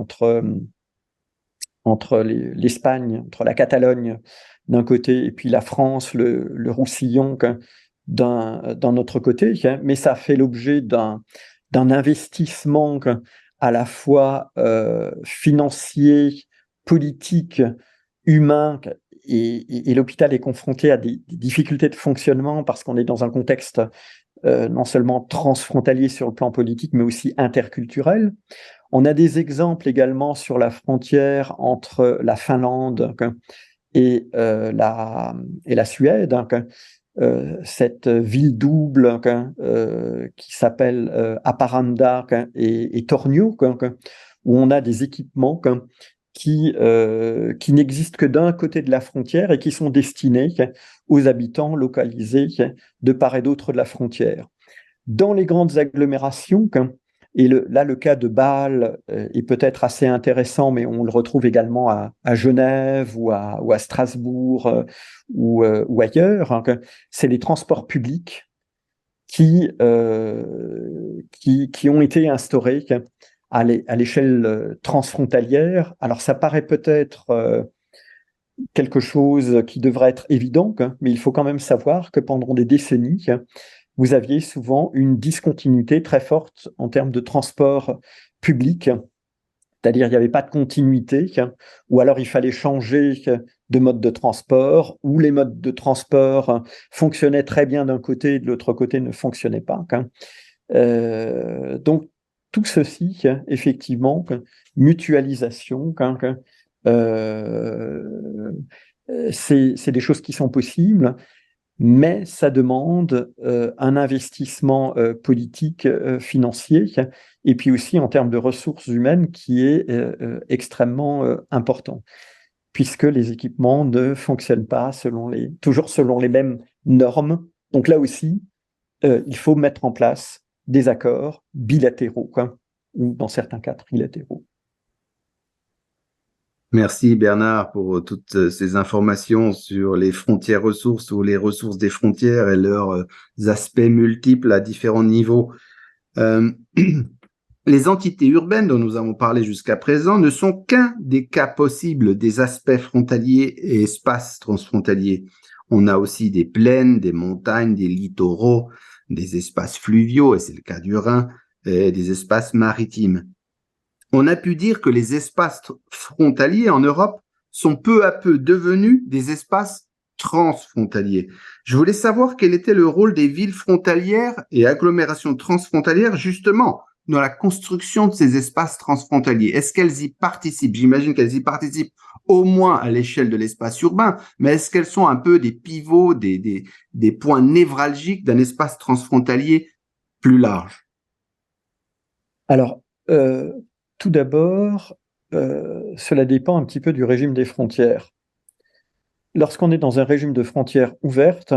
entre l'Espagne, entre la Catalogne d'un côté et puis la France, le Roussillon d'un autre côté, mais ça fait l'objet d'un investissement à la fois financier politique, humain, et l'hôpital est confronté à des difficultés de fonctionnement parce qu'on est dans un contexte non seulement transfrontalier sur le plan politique, mais aussi interculturel. On a des exemples également sur la frontière entre la Finlande et la Suède, cette ville double qui s'appelle Haparanda et Tornio, où on a des équipements qui n'existent que d'un côté de la frontière et qui sont destinés aux habitants localisés de part et d'autre de la frontière. Dans les grandes agglomérations, et là le cas de Bâle est peut-être assez intéressant, mais on le retrouve également à Genève ou à Strasbourg ou ailleurs, c'est les transports publics qui ont été instaurés à l'échelle transfrontalière. Alors ça paraît peut-être quelque chose qui devrait être évident, mais il faut quand même savoir que pendant des décennies, vous aviez souvent une discontinuité très forte en termes de transport public, c'est-à-dire il n'y avait pas de continuité, ou alors il fallait changer de mode de transport, ou les modes de transport fonctionnaient très bien d'un côté et de l'autre côté ne fonctionnaient pas. Donc tout ceci, effectivement, mutualisation, c'est des choses qui sont possibles, mais ça demande un investissement politique, financier, et puis aussi en termes de ressources humaines qui est extrêmement important, puisque les équipements ne fonctionnent pas toujours selon les mêmes normes. Donc là aussi, il faut mettre en place des accords bilatéraux, ou dans certains cas trilatéraux. Merci Bernard pour toutes ces informations sur les frontières ressources ou les ressources des frontières et leurs aspects multiples à différents niveaux. Les entités urbaines dont nous avons parlé jusqu'à présent ne sont qu'un des cas possibles des aspects frontaliers et espaces transfrontaliers. On a aussi des plaines, des montagnes, des littoraux, des espaces fluviaux, et c'est le cas du Rhin, et des espaces maritimes. On a pu dire que les espaces frontaliers en Europe sont peu à peu devenus des espaces transfrontaliers. Je voulais savoir quel était le rôle des villes frontalières et agglomérations transfrontalières justement dans la construction de ces espaces transfrontaliers. Est-ce qu'elles y participent? J'imagine qu'elles y participent au moins à l'échelle de l'espace urbain, mais est-ce qu'elles sont un peu des pivots, des points névralgiques d'un espace transfrontalier plus large? Alors, tout d'abord, cela dépend un petit peu du régime des frontières. Lorsqu'on est dans un régime de frontières ouvertes,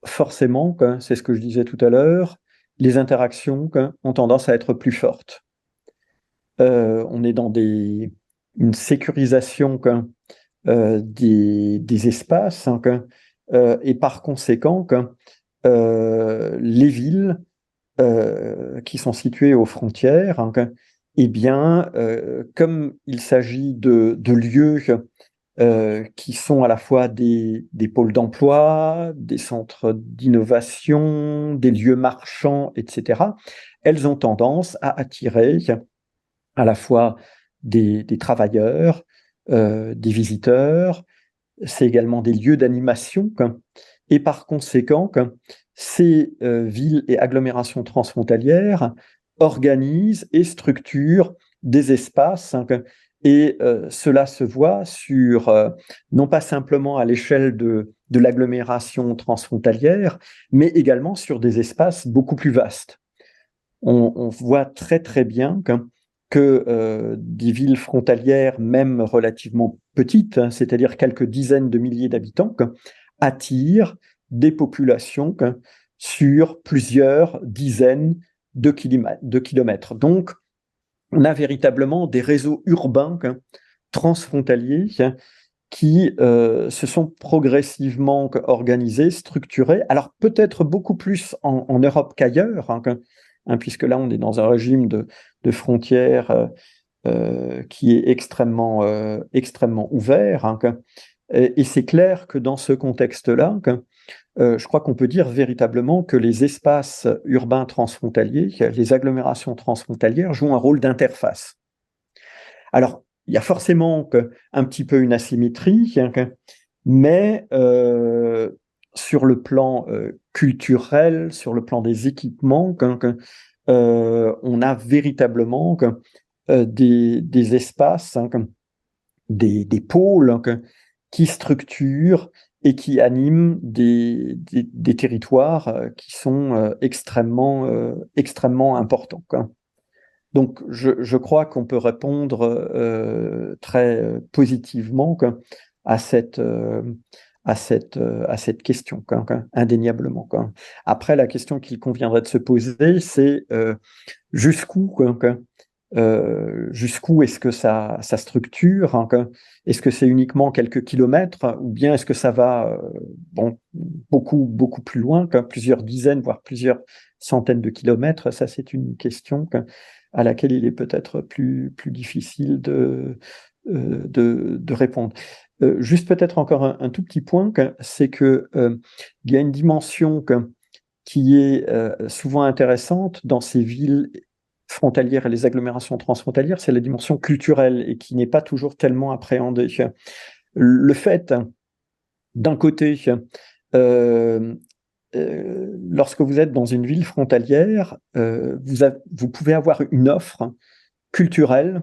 forcément, c'est ce que je disais tout à l'heure, les interactions ont tendance à être plus fortes. On est dans une sécurisation des espaces, et par conséquent, les villes qui sont situées aux frontières, eh bien, comme il s'agit de lieux qui sont à la fois des pôles d'emploi, des centres d'innovation, des lieux marchands, etc., elles ont tendance à attirer à la fois des travailleurs, des visiteurs, c'est également des lieux d'animation, et par conséquent, ces villes et agglomérations transfrontalières organisent et structurent des espaces, et cela se voit sur, non pas simplement à l'échelle de l'agglomération transfrontalière, mais également sur des espaces beaucoup plus vastes. On voit très très bien que des villes frontalières, même relativement petites, c'est-à-dire quelques dizaines de milliers d'habitants, attirent des populations sur plusieurs dizaines de kilomètres. Donc, on a véritablement des réseaux urbains transfrontaliers qui se sont progressivement organisés, structurés, alors peut-être beaucoup plus en Europe qu'ailleurs, puisque là on est dans un régime de frontières qui est extrêmement ouvert, et c'est clair que dans ce contexte-là, je crois qu'on peut dire véritablement que les espaces urbains transfrontaliers, les agglomérations transfrontalières jouent un rôle d'interface. Alors, il y a forcément un petit peu une asymétrie, mais sur le plan culturel, sur le plan des équipements, on a véritablement des espaces, des pôles qui structurent et qui animent des territoires qui sont extrêmement importants. Donc, je crois qu'on peut répondre très positivement à cette, à cette question, indéniablement. Après, la question qu'il conviendrait de se poser, c'est jusqu'où jusqu'où est-ce que ça structure, est-ce que c'est uniquement quelques kilomètres, ou bien est-ce que ça va beaucoup plus loin, plusieurs dizaines, voire plusieurs centaines de kilomètres. Ça, c'est une question à laquelle il est peut-être plus difficile de répondre. Juste peut-être encore un tout petit point, c'est que il y a une dimension qui est souvent intéressante dans ces villes frontalières et les agglomérations transfrontalières, c'est la dimension culturelle et qui n'est pas toujours tellement appréhendée. Le fait, d'un côté, lorsque vous êtes dans une ville frontalière, vous pouvez avoir une offre culturelle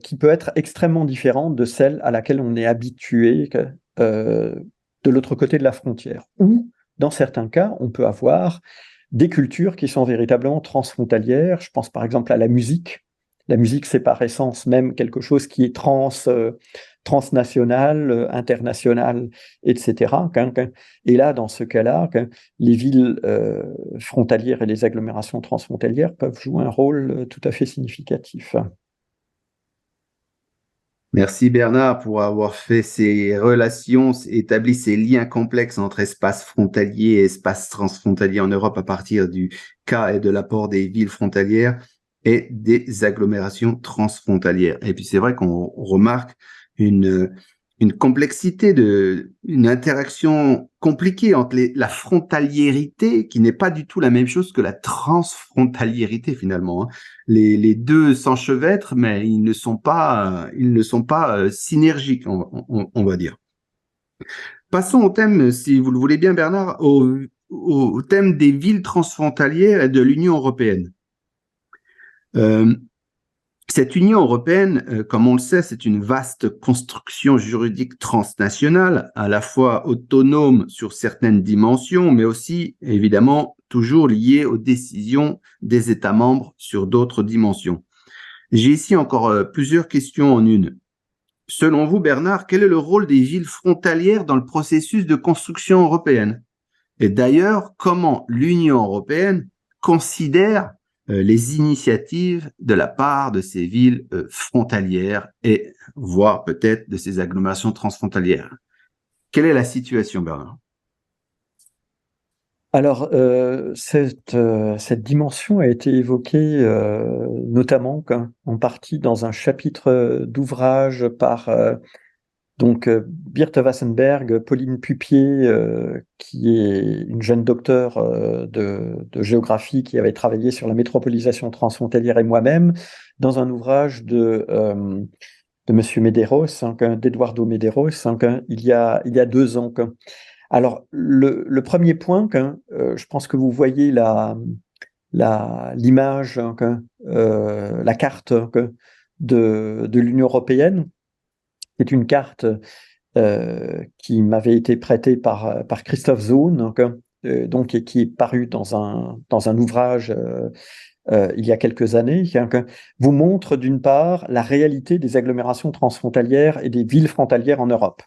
qui peut être extrêmement différente de celle à laquelle on est habitué de l'autre côté de la frontière. Ou, dans certains cas, on peut avoir des cultures qui sont véritablement transfrontalières. Je pense par exemple à la musique. La musique, c'est par essence même quelque chose qui est transnational, international, etc. Et là, dans ce cas-là, les villes frontalières et les agglomérations transfrontalières peuvent jouer un rôle tout à fait significatif. Merci Bernard pour avoir fait ces relations, établi ces liens complexes entre espaces frontaliers et espaces transfrontaliers en Europe à partir du cas et de l'apport des villes frontalières et des agglomérations transfrontalières. Et puis c'est vrai qu'on remarque une complexité, une interaction compliquée entre la frontaliérité, qui n'est pas du tout la même chose que la transfrontaliérité finalement. Les deux s'enchevêtrent, mais ils ne sont pas synergiques, on va dire. Passons au thème, si vous le voulez bien, Bernard, au thème des villes transfrontalières et de l'Union européenne. Cette Union européenne, comme on le sait, c'est une vaste construction juridique transnationale, à la fois autonome sur certaines dimensions, mais aussi, évidemment, toujours liée aux décisions des États membres sur d'autres dimensions. J'ai ici encore plusieurs questions en une. Selon vous, Bernard, quel est le rôle des villes frontalières dans le processus de construction européenne? Et d'ailleurs, comment l'Union européenne considère les initiatives de la part de ces villes frontalières et voire peut-être de ces agglomérations transfrontalières? Quelle est la situation, Bernard? Alors, cette dimension a été évoquée notamment en partie dans un chapitre d'ouvrage par Birte Wassenberg, Pauline Pupier, qui est une jeune docteure de géographie qui avait travaillé sur la métropolisation transfrontalière, et moi-même, dans un ouvrage de Monsieur Medeiros, d'Eduardo Medeiros, il y a 2 ans. Alors, le premier point, je pense que vous voyez l'image, la carte de l'Union européenne. C'est une carte qui m'avait été prêtée par Christophe Zone, et qui est parue dans un ouvrage il y a quelques années, vous montre d'une part la réalité des agglomérations transfrontalières et des villes frontalières en Europe.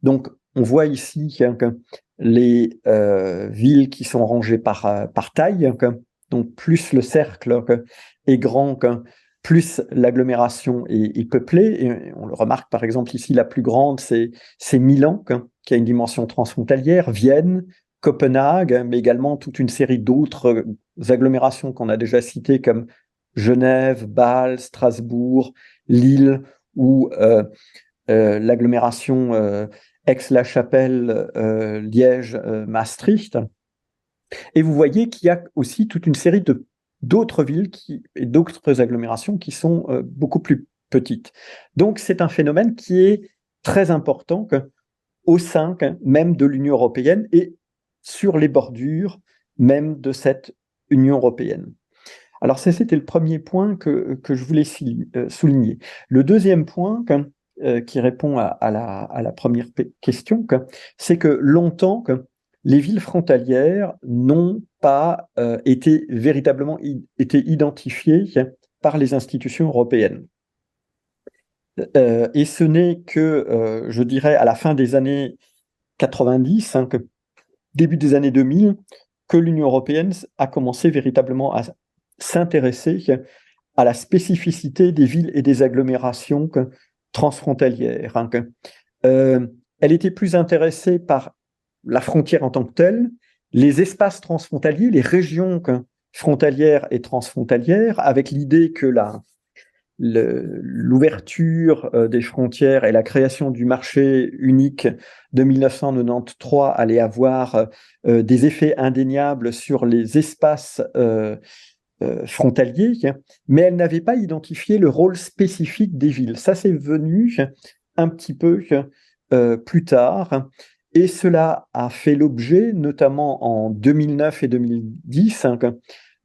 Donc, on voit ici les villes qui sont rangées par taille, donc plus le cercle est grand, plus l'agglomération est peuplée. Et on le remarque par exemple ici, la plus grande, c'est Milan, qui a une dimension transfrontalière, Vienne, Copenhague, mais également toute une série d'autres agglomérations qu'on a déjà citées, comme Genève, Bâle, Strasbourg, Lille, ou l'agglomération Aix-la-Chapelle, Liège, Maastricht. Et vous voyez qu'il y a aussi toute une série d'autres villes et d'autres agglomérations qui sont beaucoup plus petites. Donc, c'est un phénomène qui est très important au sein même de l'Union européenne et sur les bordures même de cette Union européenne. Alors, c'était le premier point que je voulais souligner. Le deuxième point qui répond à la première question, c'est que longtemps, les villes frontalières n'ont pas été véritablement été identifiées par les institutions européennes. Et ce n'est que, je dirais, à la fin des années 90, début des années 2000, que l'Union européenne a commencé véritablement à s'intéresser à la spécificité des villes et des agglomérations transfrontalières. Elle était plus intéressée par la frontière en tant que telle, les espaces transfrontaliers, les régions frontalières et transfrontalières, avec l'idée que l'ouverture des frontières et la création du marché unique de 1993 allait avoir des effets indéniables sur les espaces frontaliers, mais elle n'avait pas identifié le rôle spécifique des villes. Ça, c'est venu un petit peu plus tard, et cela a fait l'objet, notamment en 2009 et 2010,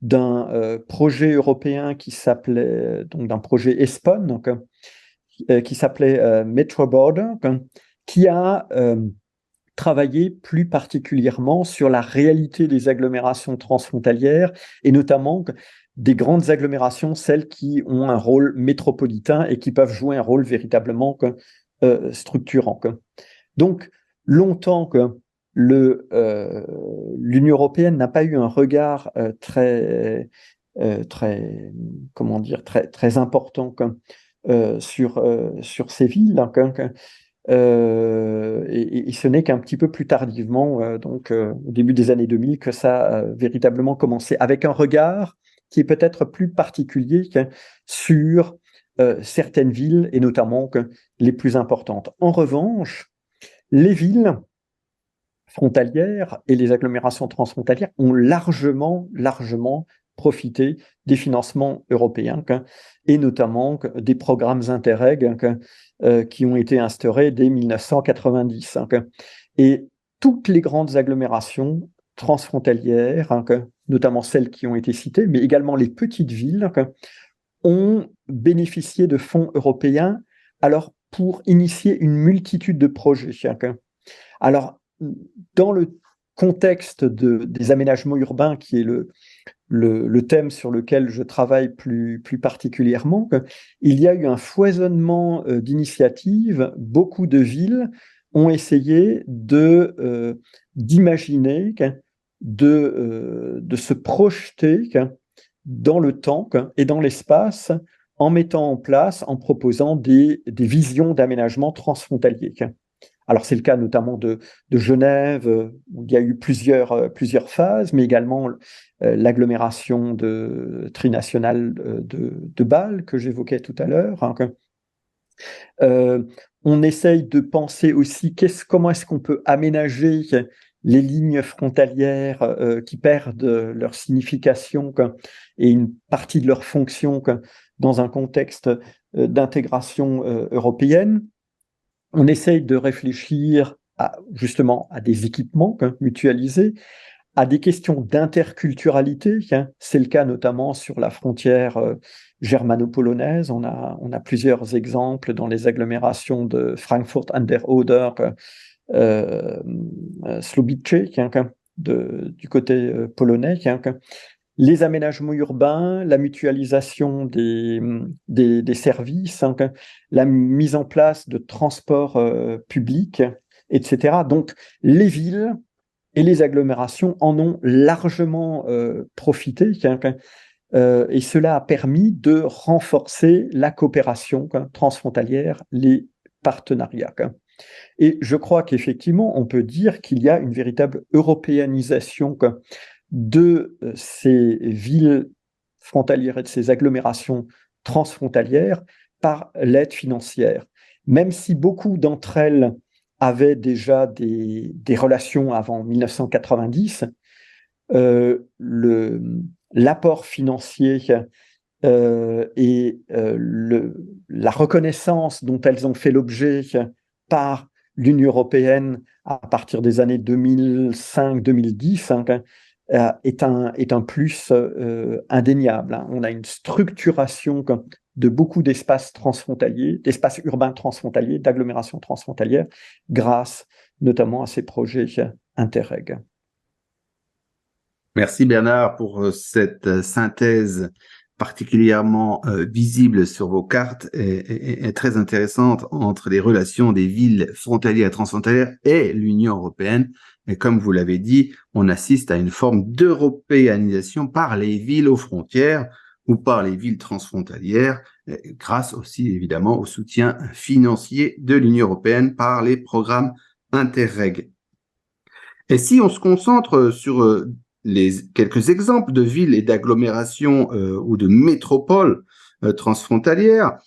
d'un projet européen qui s'appelait, donc d'un projet ESPON, qui s'appelait Metro Border, qui a travaillé plus particulièrement sur la réalité des agglomérations transfrontalières et notamment des grandes agglomérations, celles qui ont un rôle métropolitain et qui peuvent jouer un rôle véritablement structurant. Donc, longtemps que l'Union européenne n'a pas eu un regard très important sur ces villes, et ce n'est qu'un petit peu plus tardivement, au début des années 2000, que ça a véritablement commencé, avec un regard qui est peut-être plus particulier sur certaines villes, et notamment les plus importantes. En revanche, les villes frontalières et les agglomérations transfrontalières ont largement profité des financements européens et notamment des programmes Interreg qui ont été instaurés dès 1990. Et toutes les grandes agglomérations transfrontalières, notamment celles qui ont été citées, mais également les petites villes, ont bénéficié de fonds européens alors pour initier une multitude de projets. Alors, dans le contexte des aménagements urbains, qui est le thème sur lequel je travaille plus particulièrement, il y a eu un foisonnement d'initiatives. Beaucoup de villes ont essayé d'imaginer, de se projeter dans le temps et dans l'espace en mettant en place, en proposant des visions d'aménagement transfrontalier. Alors, c'est le cas notamment de Genève, où il y a eu plusieurs phases, mais également l'agglomération trinationale de Bâle, que j'évoquais tout à l'heure. On essaye de penser aussi comment est-ce qu'on peut aménager les lignes frontalières qui perdent leur signification et une partie de leur fonction dans un contexte d'intégration européenne. On essaye de réfléchir justement à des équipements mutualisés, à des questions d'interculturalité. C'est le cas notamment sur la frontière germano-polonaise. On a plusieurs exemples dans les agglomérations de Frankfurt an der Oder, Słubice, du côté polonais. Les aménagements urbains, la mutualisation des services, la mise en place de transports publics, etc. Donc, les villes et les agglomérations en ont largement profité, et cela a permis de renforcer la coopération transfrontalière, les partenariats. Et je crois qu'effectivement, on peut dire qu'il y a une véritable européanisation de ces villes frontalières et de ces agglomérations transfrontalières par l'aide financière. Même si beaucoup d'entre elles avaient déjà des relations avant 1990, l'apport financier la reconnaissance dont elles ont fait l'objet par l'Union européenne à partir des années 2005-2010 est un plus indéniable. On a une structuration de beaucoup d'espaces transfrontaliers, d'espaces urbains transfrontaliers, d'agglomérations transfrontalières, grâce notamment à ces projets Interreg. Merci Bernard pour cette synthèse particulièrement visible sur vos cartes et très intéressante entre les relations des villes frontalières et transfrontalières et l'Union européenne. Et comme vous l'avez dit, on assiste à une forme d'européanisation par les villes aux frontières ou par les villes transfrontalières, grâce aussi évidemment au soutien financier de l'Union européenne par les programmes Interreg. Et si on se concentre sur quelques exemples de villes et d'agglomérations ou de métropoles transfrontalières.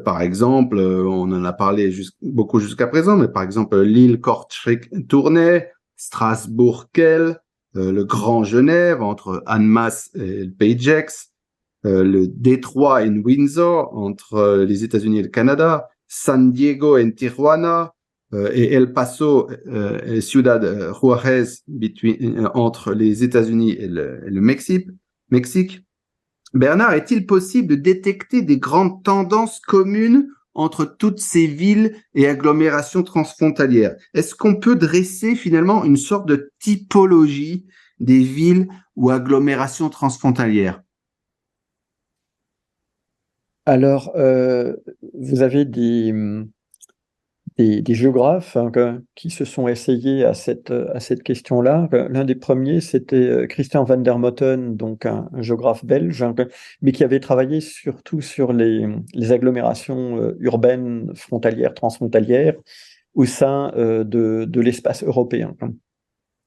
Par exemple, on en a parlé beaucoup jusqu'à présent, mais par exemple Lille, Kortrijk-Tournai, Strasbourg-Kehl, le Grand Genève entre Annemasse et le Pays de Gex, le Détroit et Windsor entre les États-Unis et le Canada, San Diego et Tijuana, et El Paso et Ciudad Juárez entre les États-Unis et le Mexique. Bernard, est-il possible de détecter des grandes tendances communes entre toutes ces villes et agglomérations transfrontalières? Est-ce qu'on peut dresser finalement une sorte de typologie des villes ou agglomérations transfrontalières? Alors, vous avez des géographes qui se sont essayés à cette question-là. L'un des premiers, c'était Christian van der Motten, donc un géographe belge, mais qui avait travaillé surtout sur les agglomérations urbaines, frontalières, transfrontalières, au sein de l'espace européen.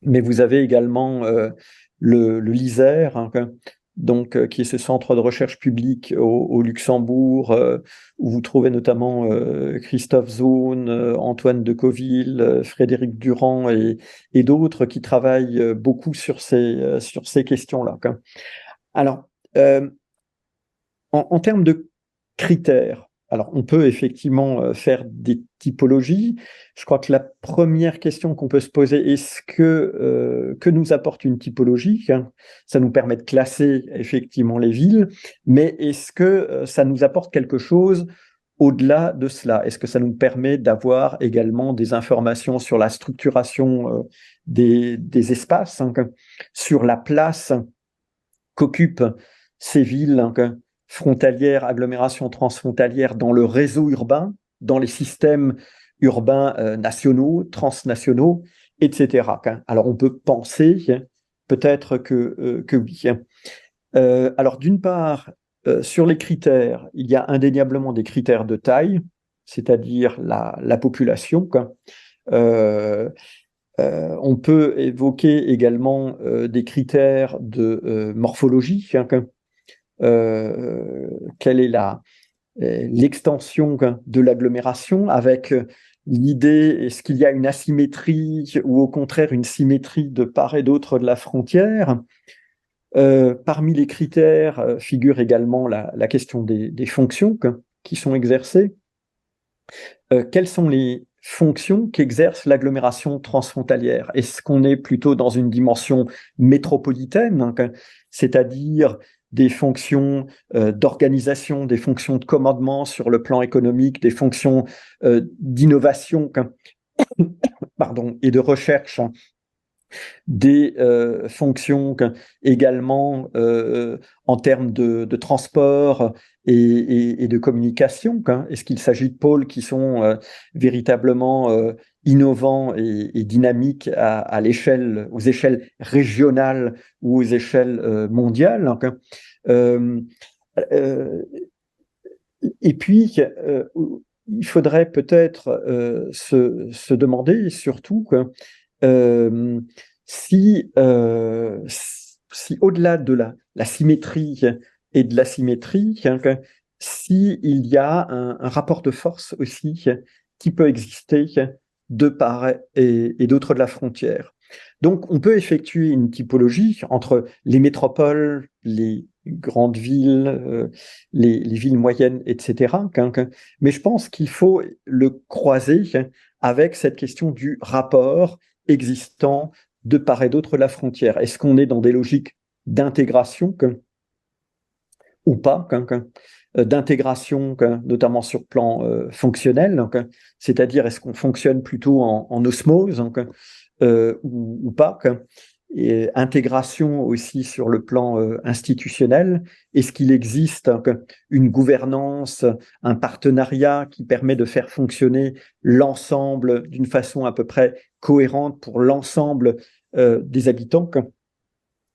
Mais vous avez également le LISER, donc, qui est ce centre de recherche publique au Luxembourg, où vous trouvez notamment Christophe Zone, Antoine de Coville, Frédéric Durand et d'autres qui travaillent beaucoup sur ces questions-là. Alors, en termes de critères, alors on peut effectivement faire des typologies. Je crois que la première question qu'on peut se poser, est-ce que nous apporte une typologie? Ça nous permet de classer effectivement les villes, mais est-ce que ça nous apporte quelque chose au-delà de cela? Est-ce que ça nous permet d'avoir également des informations sur la structuration des espaces, sur la place qu'occupent ces villes frontalières, agglomérations transfrontalières dans le réseau urbain, dans les systèmes urbains nationaux, transnationaux, etc. Alors on peut penser peut-être que oui. Alors d'une part, sur les critères, il y a indéniablement des critères de taille, c'est-à-dire la population. On peut évoquer également des critères de morphologie. Quelle est l'extension de l'agglomération, avec l'idée, est-ce qu'il y a une asymétrie ou au contraire une symétrie de part et d'autre de la frontière? Parmi les critères figure également la question des fonctions qui sont exercées. Quelles sont les fonctions qu'exerce l'agglomération transfrontalière? Est-ce qu'on est plutôt dans une dimension métropolitaine, c'est-à-dire des fonctions d'organisation, des fonctions de commandement sur le plan économique, des fonctions d'innovation pardon, et de recherche, des fonctions également en termes de transport et de communication? Est-ce qu'il s'agit de pôles qui sont véritablement innovants et dynamiques aux échelles régionales ou aux échelles mondiales? Et puis, il faudrait peut-être se demander surtout si au-delà de la symétrie et de l'asymétrie, s'il y a un rapport de force aussi qui peut exister de part et d'autre de la frontière. Donc, on peut effectuer une typologie entre les métropoles, les grandes villes, les villes moyennes, etc. Mais je pense qu'il faut le croiser avec cette question du rapport existant de part et d'autre de la frontière. Est-ce qu'on est dans des logiques d'intégration ou pas, d'intégration, notamment sur plan fonctionnel, c'est-à-dire est-ce qu'on fonctionne plutôt en osmose ou pas, et intégration aussi sur le plan institutionnel. Est-ce qu'il existe une gouvernance, un partenariat qui permet de faire fonctionner l'ensemble d'une façon à peu près cohérente pour l'ensemble des habitants?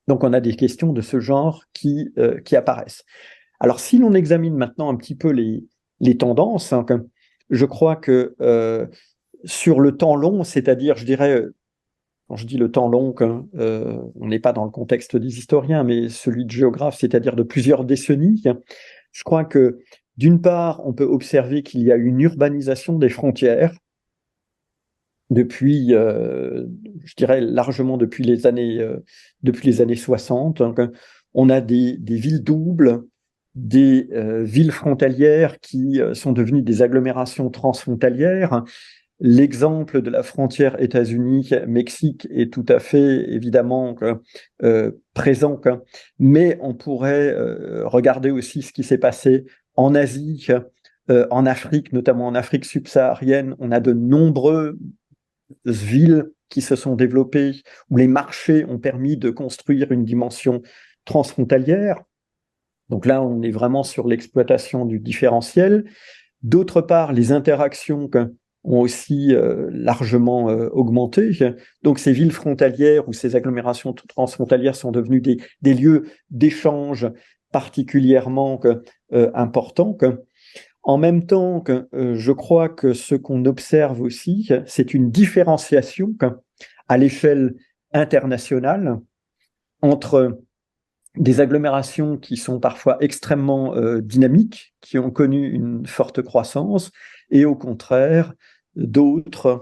Donc, on a des questions de ce genre qui apparaissent. Alors, si l'on examine maintenant un petit peu les tendances, je crois que sur le temps long, c'est-à-dire, je dirais, quand je dis le temps long, on n'est pas dans le contexte des historiens, mais celui de géographes, c'est-à-dire de plusieurs décennies, je crois que d'une part, on peut observer qu'il y a une urbanisation des frontières depuis, je dirais largement depuis les années 60. On a des villes doubles, des villes frontalières qui sont devenues des agglomérations transfrontalières. L'exemple de la frontière États-Unis-Mexique est tout à fait évidemment présent, mais on pourrait regarder aussi ce qui s'est passé en Asie, en Afrique, notamment en Afrique subsaharienne. On a de nombreuses villes qui se sont développées, où les marchés ont permis de construire une dimension transfrontalière. Donc là, on est vraiment sur l'exploitation du différentiel. D'autre part, les interactions ont aussi largement augmenté. Donc ces villes frontalières ou ces agglomérations transfrontalières sont devenues des lieux d'échange particulièrement importants. En même temps, je crois que ce qu'on observe aussi, c'est une différenciation à l'échelle internationale entre des agglomérations qui sont parfois extrêmement dynamiques, qui ont connu une forte croissance, et au contraire, d'autres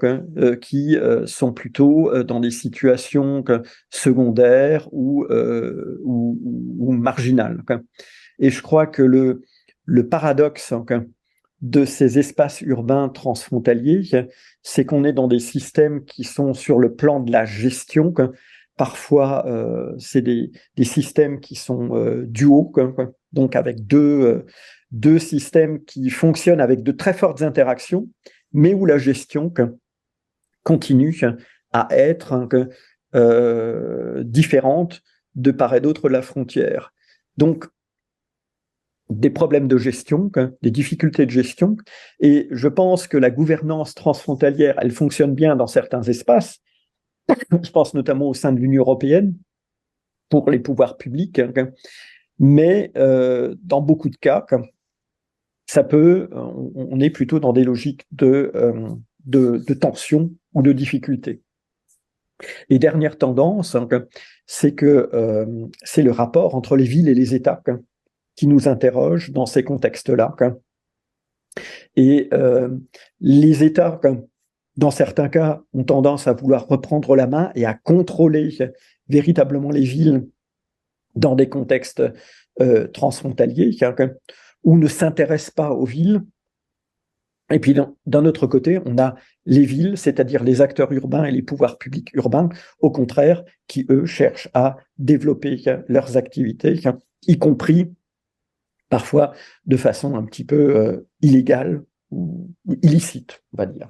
qui sont plutôt dans des situations secondaires ou marginales. Et je crois que le paradoxe de ces espaces urbains transfrontaliers, c'est qu'on est dans des systèmes qui sont sur le plan de la gestion. Parfois, c'est des systèmes qui sont duaux, donc avec deux systèmes qui fonctionnent avec de très fortes interactions, mais où la gestion continue à être différente de part et d'autre de la frontière. Donc, des problèmes de gestion, des difficultés de gestion, et je pense que la gouvernance transfrontalière, elle fonctionne bien dans certains espaces, je pense notamment au sein de l'Union européenne, pour les pouvoirs publics, mais dans beaucoup de cas, on est plutôt dans des logiques de tension ou de difficulté. Et dernière tendance, c'est que c'est le rapport entre les villes et les États qui nous interroge dans ces contextes-là. Et les États, dans certains cas, ont tendance à vouloir reprendre la main et à contrôler véritablement les villes dans des contextes transfrontaliers, ou ne s'intéressent pas aux villes. Et puis, d'un autre côté, on a les villes, c'est-à-dire les acteurs urbains et les pouvoirs publics urbains, au contraire, qui, eux, cherchent à développer leurs activités, y compris parfois de façon un petit peu illégale ou illicite, on va dire.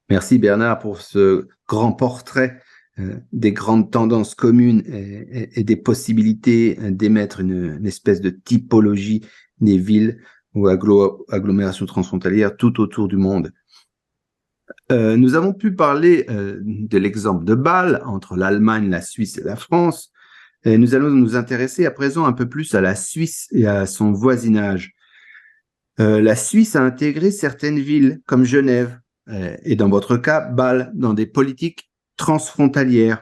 Merci Bernard pour ce grand portrait des grandes tendances communes et des possibilités d'émettre une espèce de typologie des villes ou agglomérations transfrontalières tout autour du monde. Nous avons pu parler de l'exemple de Bâle entre l'Allemagne, la Suisse et la France. Et nous allons nous intéresser à présent un peu plus à la Suisse et à son voisinage. La Suisse a intégré certaines villes comme Genève et dans votre cas, Bâle, dans des politiques transfrontalières.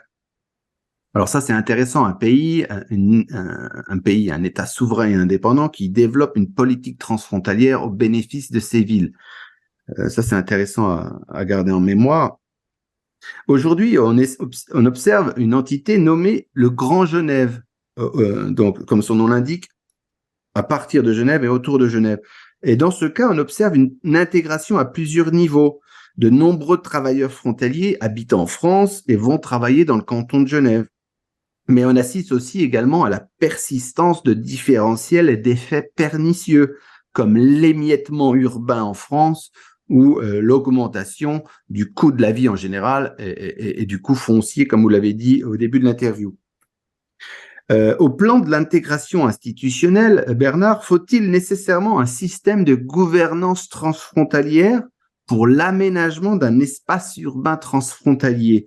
Alors ça, c'est intéressant, un pays, un État souverain et indépendant qui développe une politique transfrontalière au bénéfice de ses villes. Ça, c'est intéressant à garder en mémoire. Aujourd'hui, on observe une entité nommée le Grand Genève. Donc, comme son nom l'indique, à partir de Genève et autour de Genève. Et dans ce cas, on observe une intégration à plusieurs niveaux. De nombreux travailleurs frontaliers habitent en France et vont travailler dans le canton de Genève. Mais on assiste aussi également à la persistance de différentiels et d'effets pernicieux, comme l'émiettement urbain en France ou l'augmentation du coût de la vie en général et du coût foncier, comme vous l'avez dit au début de l'interview. Au plan de l'intégration institutionnelle, Bernard, faut-il nécessairement un système de gouvernance transfrontalière pour l'aménagement d'un espace urbain transfrontalier?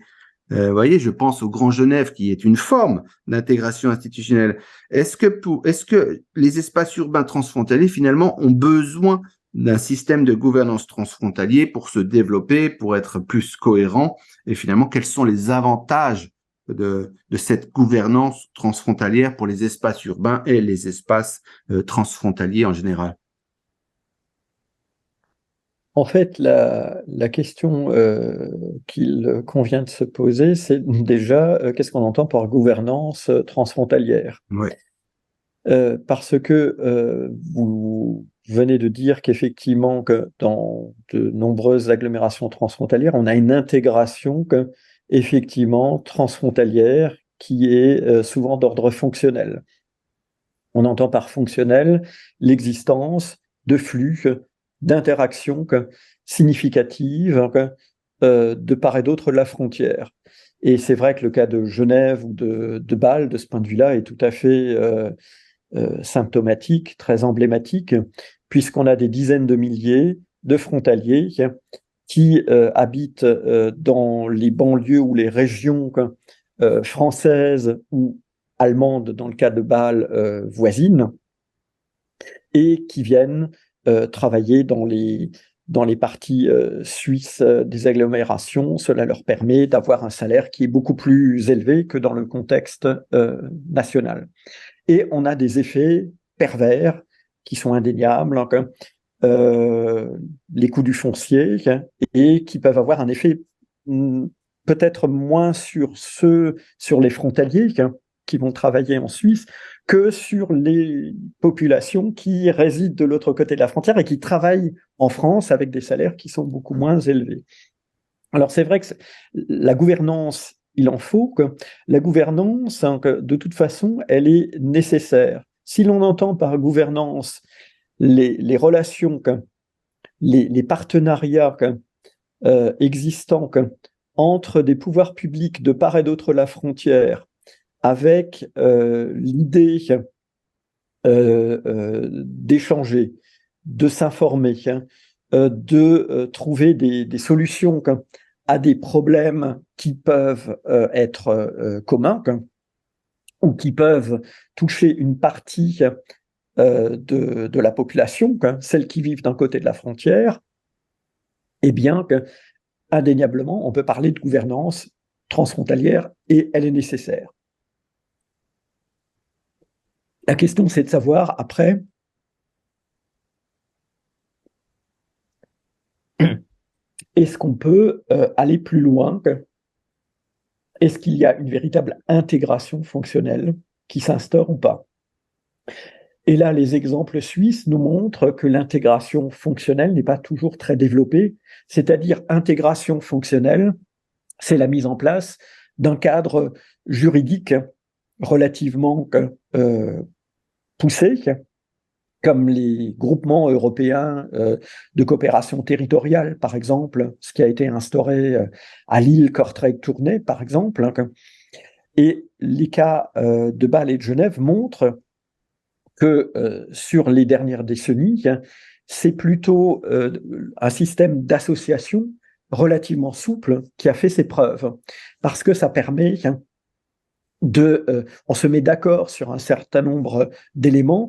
Vous voyez, je pense au Grand Genève qui est une forme d'intégration institutionnelle. Est-ce que les espaces urbains transfrontaliers finalement ont besoin d'un système de gouvernance transfrontalier pour se développer, pour être plus cohérent? Et finalement, quels sont les avantages de cette gouvernance transfrontalière pour les espaces urbains et les espaces transfrontaliers en général? En fait, la question qu'il convient de se poser, c'est déjà qu'est-ce qu'on entend par gouvernance transfrontalière? Oui. Parce que vous venez de dire qu'effectivement, que dans de nombreuses agglomérations transfrontalières, on a une intégration effectivement transfrontalière qui est souvent d'ordre fonctionnel. On entend par fonctionnel l'existence de flux, d'interactions significatives de part et d'autre de la frontière. Et c'est vrai que le cas de Genève ou de Bâle, de ce point de vue-là, est tout à fait symptomatique, très emblématique, puisqu'on a des dizaines de milliers de frontaliers qui habitent dans les banlieues ou les régions françaises ou allemandes, dans le cas de Bâle, voisines, et qui viennent travailler dans les parties suisses des agglomérations. Cela leur permet d'avoir un salaire qui est beaucoup plus élevé que dans le contexte national. Et on a des effets pervers qui sont indéniables, les coûts du foncier, et qui peuvent avoir un effet peut-être moins sur les frontaliers qui vont travailler en Suisse que sur les populations qui résident de l'autre côté de la frontière et qui travaillent en France avec des salaires qui sont beaucoup moins élevés. Alors c'est vrai que la gouvernance, il en faut que la gouvernance, de toute façon, elle est nécessaire. Si l'on entend par gouvernance les relations, les partenariats existants entre des pouvoirs publics de part et d'autre de la frontière, avec l'idée d'échanger, de s'informer, de trouver des solutions à des problèmes qui peuvent être communs ou qui peuvent toucher une partie de la population, celles qui vivent d'un côté de la frontière, eh bien, indéniablement, on peut parler de gouvernance transfrontalière et elle est nécessaire. La question, c'est de savoir, après, est-ce qu'on peut aller plus loin? Est-ce qu'il y a une véritable intégration fonctionnelle qui s'instaure ou pas? Et là, les exemples suisses nous montrent que l'intégration fonctionnelle n'est pas toujours très développée. C'est-à-dire, intégration fonctionnelle, c'est la mise en place d'un cadre juridique relativement poussé, comme les groupements européens de coopération territoriale, par exemple, ce qui a été instauré à Lille, Kortrijk, Tournai, par exemple. Et les cas de Bâle et de Genève montrent que sur les dernières décennies, c'est plutôt un système d'association relativement souple qui a fait ses preuves, parce que ça permet on se met d'accord sur un certain nombre d'éléments,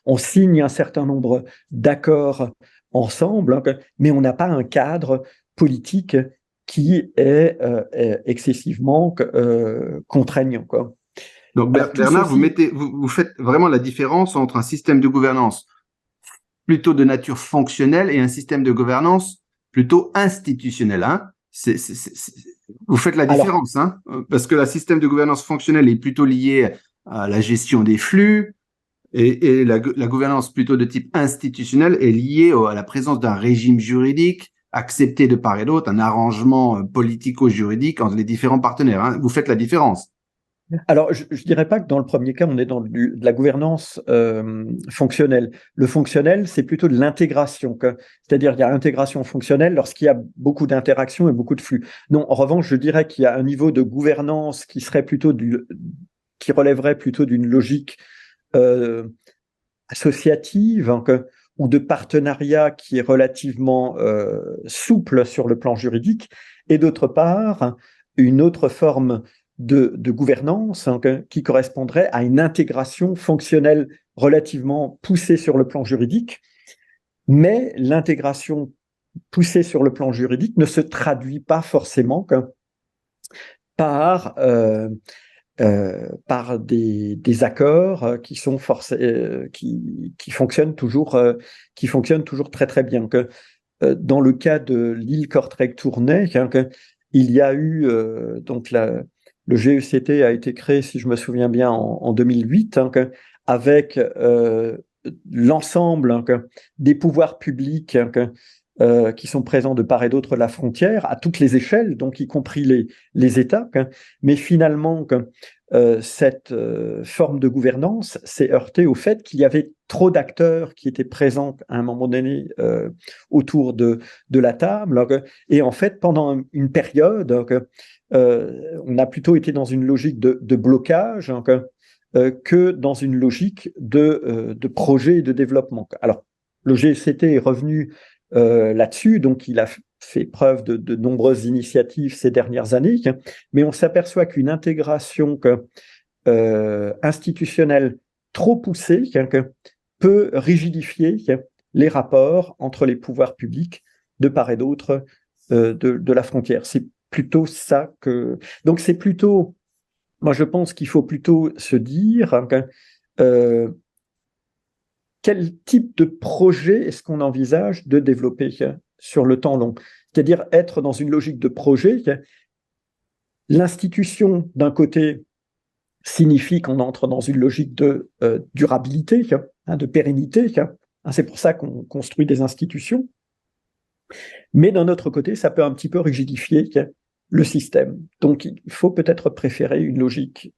on signe un certain nombre d'accords ensemble, mais on n'a pas un cadre politique qui est excessivement contraignant, quoi. Donc, Alors, Bernard, vous faites vraiment la différence entre un système de gouvernance plutôt de nature fonctionnelle et un système de gouvernance plutôt institutionnel. Hein. Vous faites la Alors, différence, hein, parce que le système de gouvernance fonctionnelle est plutôt lié à la gestion des flux et la gouvernance plutôt de type institutionnel est liée à la présence d'un régime juridique accepté de part et d'autre, un arrangement politico-juridique entre les différents partenaires, hein. Vous faites la différence. Alors, je ne dirais pas que dans le premier cas, on est dans de la gouvernance fonctionnelle. Le fonctionnel, c'est plutôt de l'intégration. C'est-à-dire, il y a intégration fonctionnelle lorsqu'il y a beaucoup d'interactions et beaucoup de flux. Non, en revanche, je dirais qu'il y a un niveau de gouvernance qui serait plutôt qui relèverait plutôt d'une logique euh, associative, hein, ou de partenariat qui est relativement souple sur le plan juridique, et d'autre part, une autre forme de gouvernance, hein, qui correspondrait à une intégration fonctionnelle relativement poussée sur le plan juridique, mais l'intégration poussée sur le plan juridique ne se traduit pas forcément par par des accords qui fonctionnent toujours très très bien. Dans le cas de l'île Kortrijk-Tournai, il y a eu donc le GECT a été créé, si je me souviens bien, en 2008, avec l'ensemble des pouvoirs publics qui sont présents de part et d'autre de la frontière, à toutes les échelles, donc y compris les États. Mais finalement, cette forme de gouvernance s'est heurtée au fait qu'il y avait trop d'acteurs qui étaient présents à un moment donné autour de la table. Et en fait, pendant une période, on a plutôt été dans une logique de blocage que dans une logique de projet et de développement. Alors, le GCT est revenu là-dessus, donc il a fait preuve de nombreuses initiatives ces dernières années, mais on s'aperçoit qu'une intégration institutionnelle trop poussée peut rigidifier les rapports entre les pouvoirs publics de part et d'autre de la frontière. C'est plutôt ça que... Donc c'est plutôt... Moi je pense qu'il faut plutôt se dire quel type de projet est-ce qu'on envisage de développer sur le temps long? C'est-à-dire être dans une logique de projet. L'institution, d'un côté, signifie qu'on entre dans une logique de durabilité, de pérennité. C'est pour ça qu'on construit des institutions. Mais d'un autre côté, ça peut un petit peu rigidifier le système. Donc, il faut peut-être préférer une logique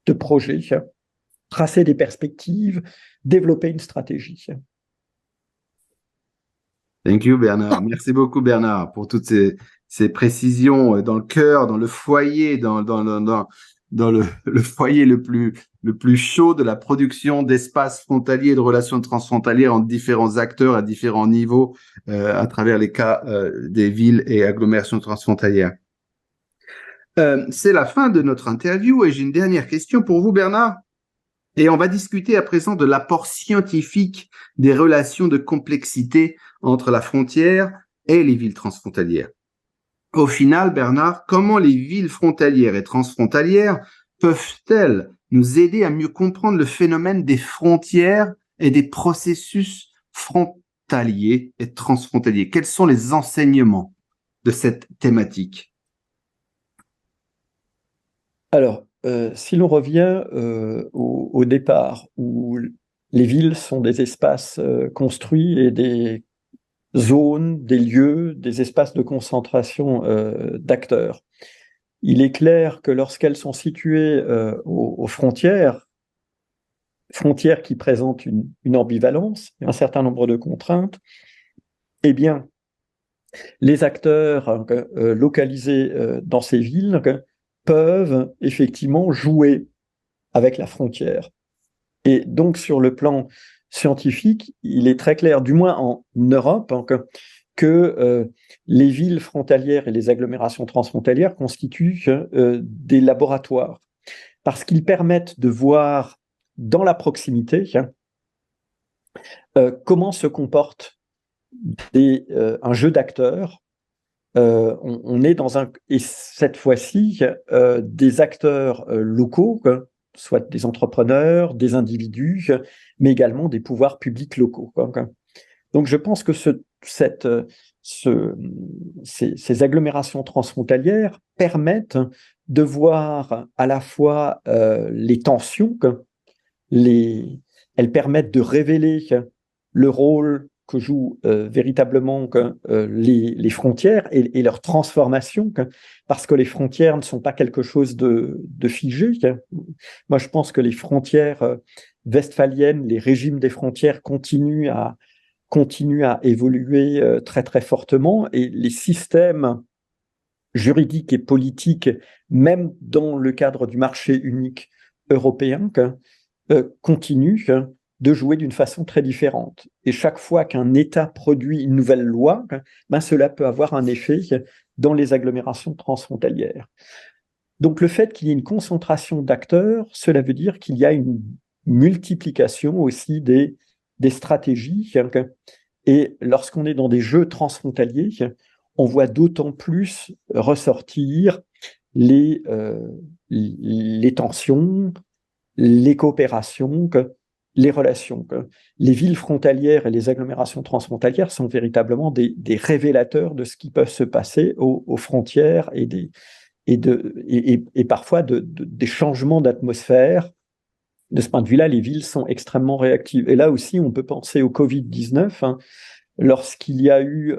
de projet, tracer des perspectives, développer une stratégie. Thank you, Bernard. Merci beaucoup, Bernard, pour toutes ces précisions dans le cœur, dans le foyer, dans le foyer le plus chaud de la production d'espaces frontaliers et de relations transfrontalières entre différents acteurs à différents niveaux à travers les cas des villes et agglomérations transfrontalières. C'est la fin de notre interview et j'ai une dernière question pour vous, Bernard. Et on va discuter à présent de l'apport scientifique des relations de complexité entre la frontière et les villes transfrontalières. Au final, Bernard, comment les villes frontalières et transfrontalières peuvent-elles nous aider à mieux comprendre le phénomène des frontières et des processus frontaliers et transfrontaliers? Quels sont les enseignements de cette thématique? Alors, si l'on revient au départ, où les villes sont des espaces construits et des zones, des lieux, des espaces de concentration d'acteurs, il est clair que lorsqu'elles sont situées aux frontières qui présentent une ambivalence, un certain nombre de contraintes, eh bien, les acteurs localisés dans ces villes peuvent effectivement jouer avec la frontière. Et donc, sur le plan scientifique, il est très clair, du moins en Europe, que les villes frontalières et les agglomérations transfrontalières constituent des laboratoires, parce qu'ils permettent de voir dans la proximité comment se comporte un jeu d'acteurs. On est et cette fois-ci, des acteurs locaux, soit des entrepreneurs, des individus, mais également des pouvoirs publics locaux. Donc je pense que ces agglomérations transfrontalières permettent de voir à la fois les tensions, elles permettent de révéler le rôle que jouent véritablement les frontières et leur transformation, parce que les frontières ne sont pas quelque chose de figé. Moi, je pense que les frontières westphaliennes, les régimes des frontières continuent à évoluer très très fortement, et les systèmes juridiques et politiques, même dans le cadre du marché unique européen, continuent de jouer d'une façon très différente. Et chaque fois qu'un État produit une nouvelle loi, cela peut avoir un effet dans les agglomérations transfrontalières. Donc le fait qu'il y ait une concentration d'acteurs, cela veut dire qu'il y a une multiplication aussi des stratégies. Et lorsqu'on est dans des jeux transfrontaliers, on voit d'autant plus ressortir les tensions, les coopérations, les relations. Les villes frontalières et les agglomérations transfrontalières sont véritablement des révélateurs de ce qui peut se passer aux frontières et parfois des changements d'atmosphère. De ce point de vue-là, les villes sont extrêmement réactives. Et là aussi, on peut penser au Covid-19, lorsqu'il y a eu...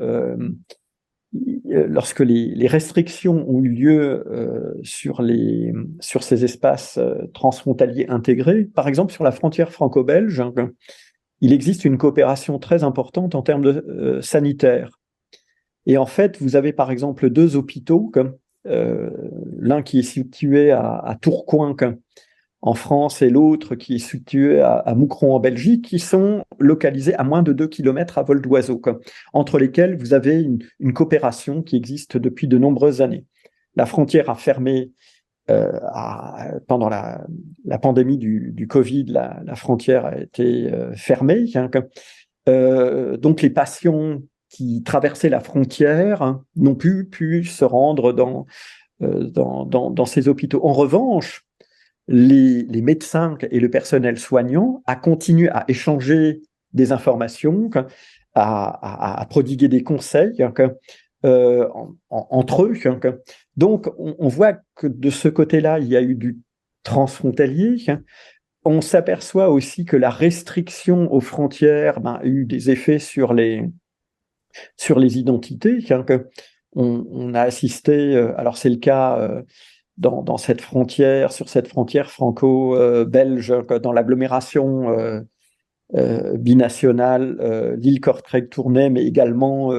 lorsque les restrictions ont eu lieu sur ces espaces transfrontaliers intégrés, par exemple sur la frontière franco-belge, il existe une coopération très importante en termes sanitaires. Et en fait, vous avez par exemple 2 hôpitaux, l'un qui est situé à Tourcoing en France et l'autre qui est situé à Moucron en Belgique, qui sont localisés à moins de 2 km à vol d'oiseau, entre lesquels vous avez une coopération qui existe depuis de nombreuses années. La frontière a fermé pendant la pandémie du Covid, la frontière a été fermée. Donc les patients qui traversaient la frontière n'ont plus pu se rendre dans ces hôpitaux. En revanche, les médecins et le personnel soignant a continué à échanger des informations, à prodiguer des conseils entre eux. Donc, on voit que de ce côté-là, il y a eu du transfrontalier. On s'aperçoit aussi que la restriction aux frontières a eu des effets sur les identités. On a assisté, alors c'est le cas sur cette frontière franco-belge, dans l'agglomération binationale Lille-Kortrijk-Tournai, mais également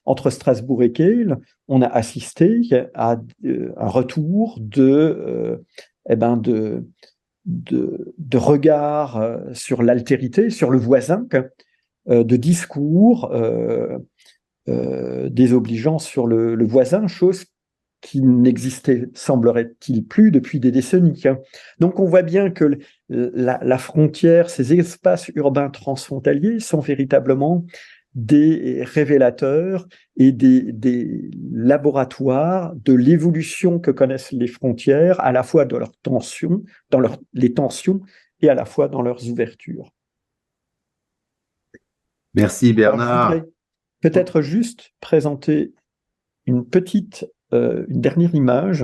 entre Strasbourg et Kehl, on a assisté à un retour de regard sur l'altérité, sur le voisin, de discours désobligeants sur le voisin, chose qui n'existait, semblerait-il, plus depuis des décennies. Donc on voit bien que la frontière, ces espaces urbains transfrontaliers sont véritablement des révélateurs et des laboratoires de l'évolution que connaissent les frontières, à la fois dans leurs tensions, les tensions, et à la fois dans leurs ouvertures. Merci Bernard. Alors, je voudrais peut-être juste présenter une dernière image,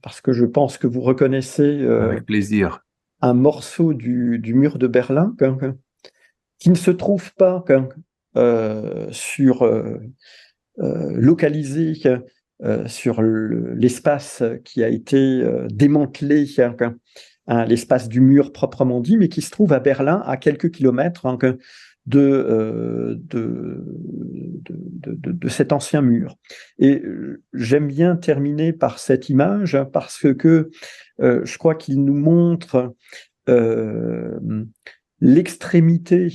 parce que je pense que vous reconnaissez avec plaisir un morceau du mur de Berlin qui ne se trouve pas localisé sur l'espace qui a été démantelé, l'espace du mur proprement dit, mais qui se trouve à Berlin, à quelques kilomètres de cet ancien mur. Et j'aime bien terminer par cette image parce que je crois qu'il nous montre l'extrémité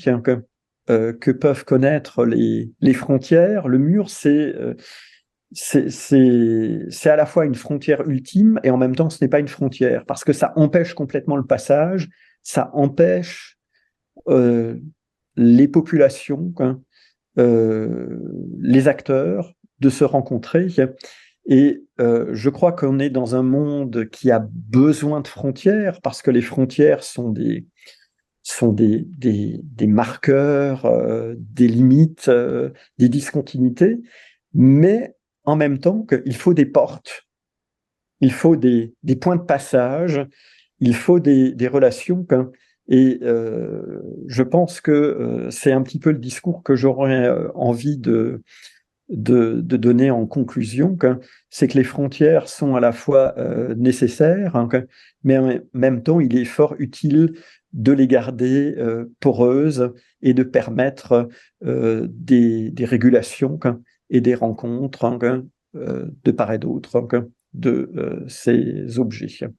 que peuvent connaître les frontières. Le mur, c'est à la fois une frontière ultime et en même temps ce n'est pas une frontière, parce que ça empêche complètement le passage, ça empêche les populations, les acteurs de se rencontrer. Et je crois qu'on est dans un monde qui a besoin de frontières, parce que les frontières sont sont des marqueurs, des limites, des discontinuités, mais en même temps qu'il faut des portes, il faut des points de passage, il faut des relations. Et je pense que c'est un petit peu le discours que j'aurais envie de donner en conclusion, c'est que les frontières sont à la fois nécessaires, mais en même temps, il est fort utile de les garder poreuses et de permettre des régulations et des rencontres de part et d'autre de ces objets.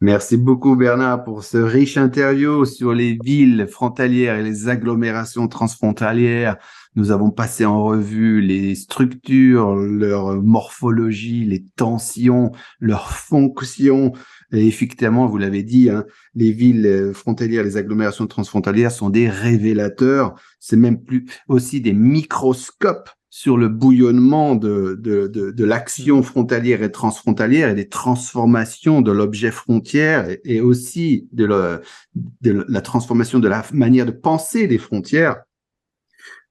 Merci beaucoup Bernard pour ce riche interview sur les villes frontalières et les agglomérations transfrontalières. Nous avons passé en revue les structures, leur morphologie, les tensions, leurs fonctions. Et effectivement, vous l'avez dit, hein, les villes frontalières, les agglomérations transfrontalières sont des révélateurs. C'est même plus aussi des microscopes sur le bouillonnement de l'action frontalière et transfrontalière et des transformations de l'objet frontière et aussi de la transformation de la manière de penser des frontières.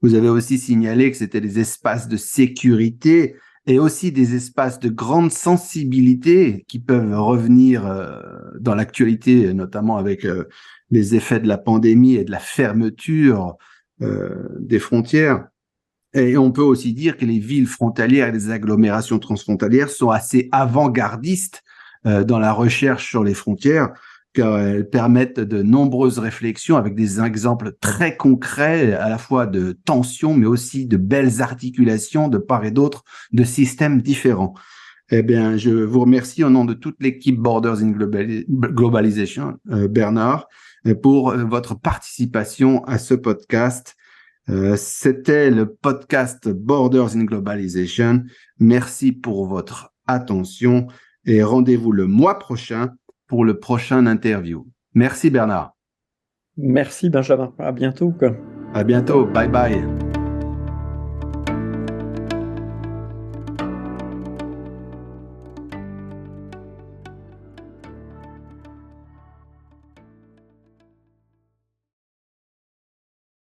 Vous avez aussi signalé que c'était des espaces de sécurité et aussi des espaces de grande sensibilité qui peuvent revenir dans l'actualité, notamment avec les effets de la pandémie et de la fermeture des frontières. Et on peut aussi dire que les villes frontalières et les agglomérations transfrontalières sont assez avant-gardistes dans la recherche sur les frontières, car elles permettent de nombreuses réflexions avec des exemples très concrets, à la fois de tensions, mais aussi de belles articulations de part et d'autre de systèmes différents. Eh bien, je vous remercie au nom de toute l'équipe Borders in Globalization, Bernard, pour votre participation à ce podcast. C'était le podcast Borders in Globalization. Merci pour votre attention et rendez-vous le mois prochain pour le prochain interview. Merci Bernard. Merci Benjamin, à bientôt. À bientôt, bye bye.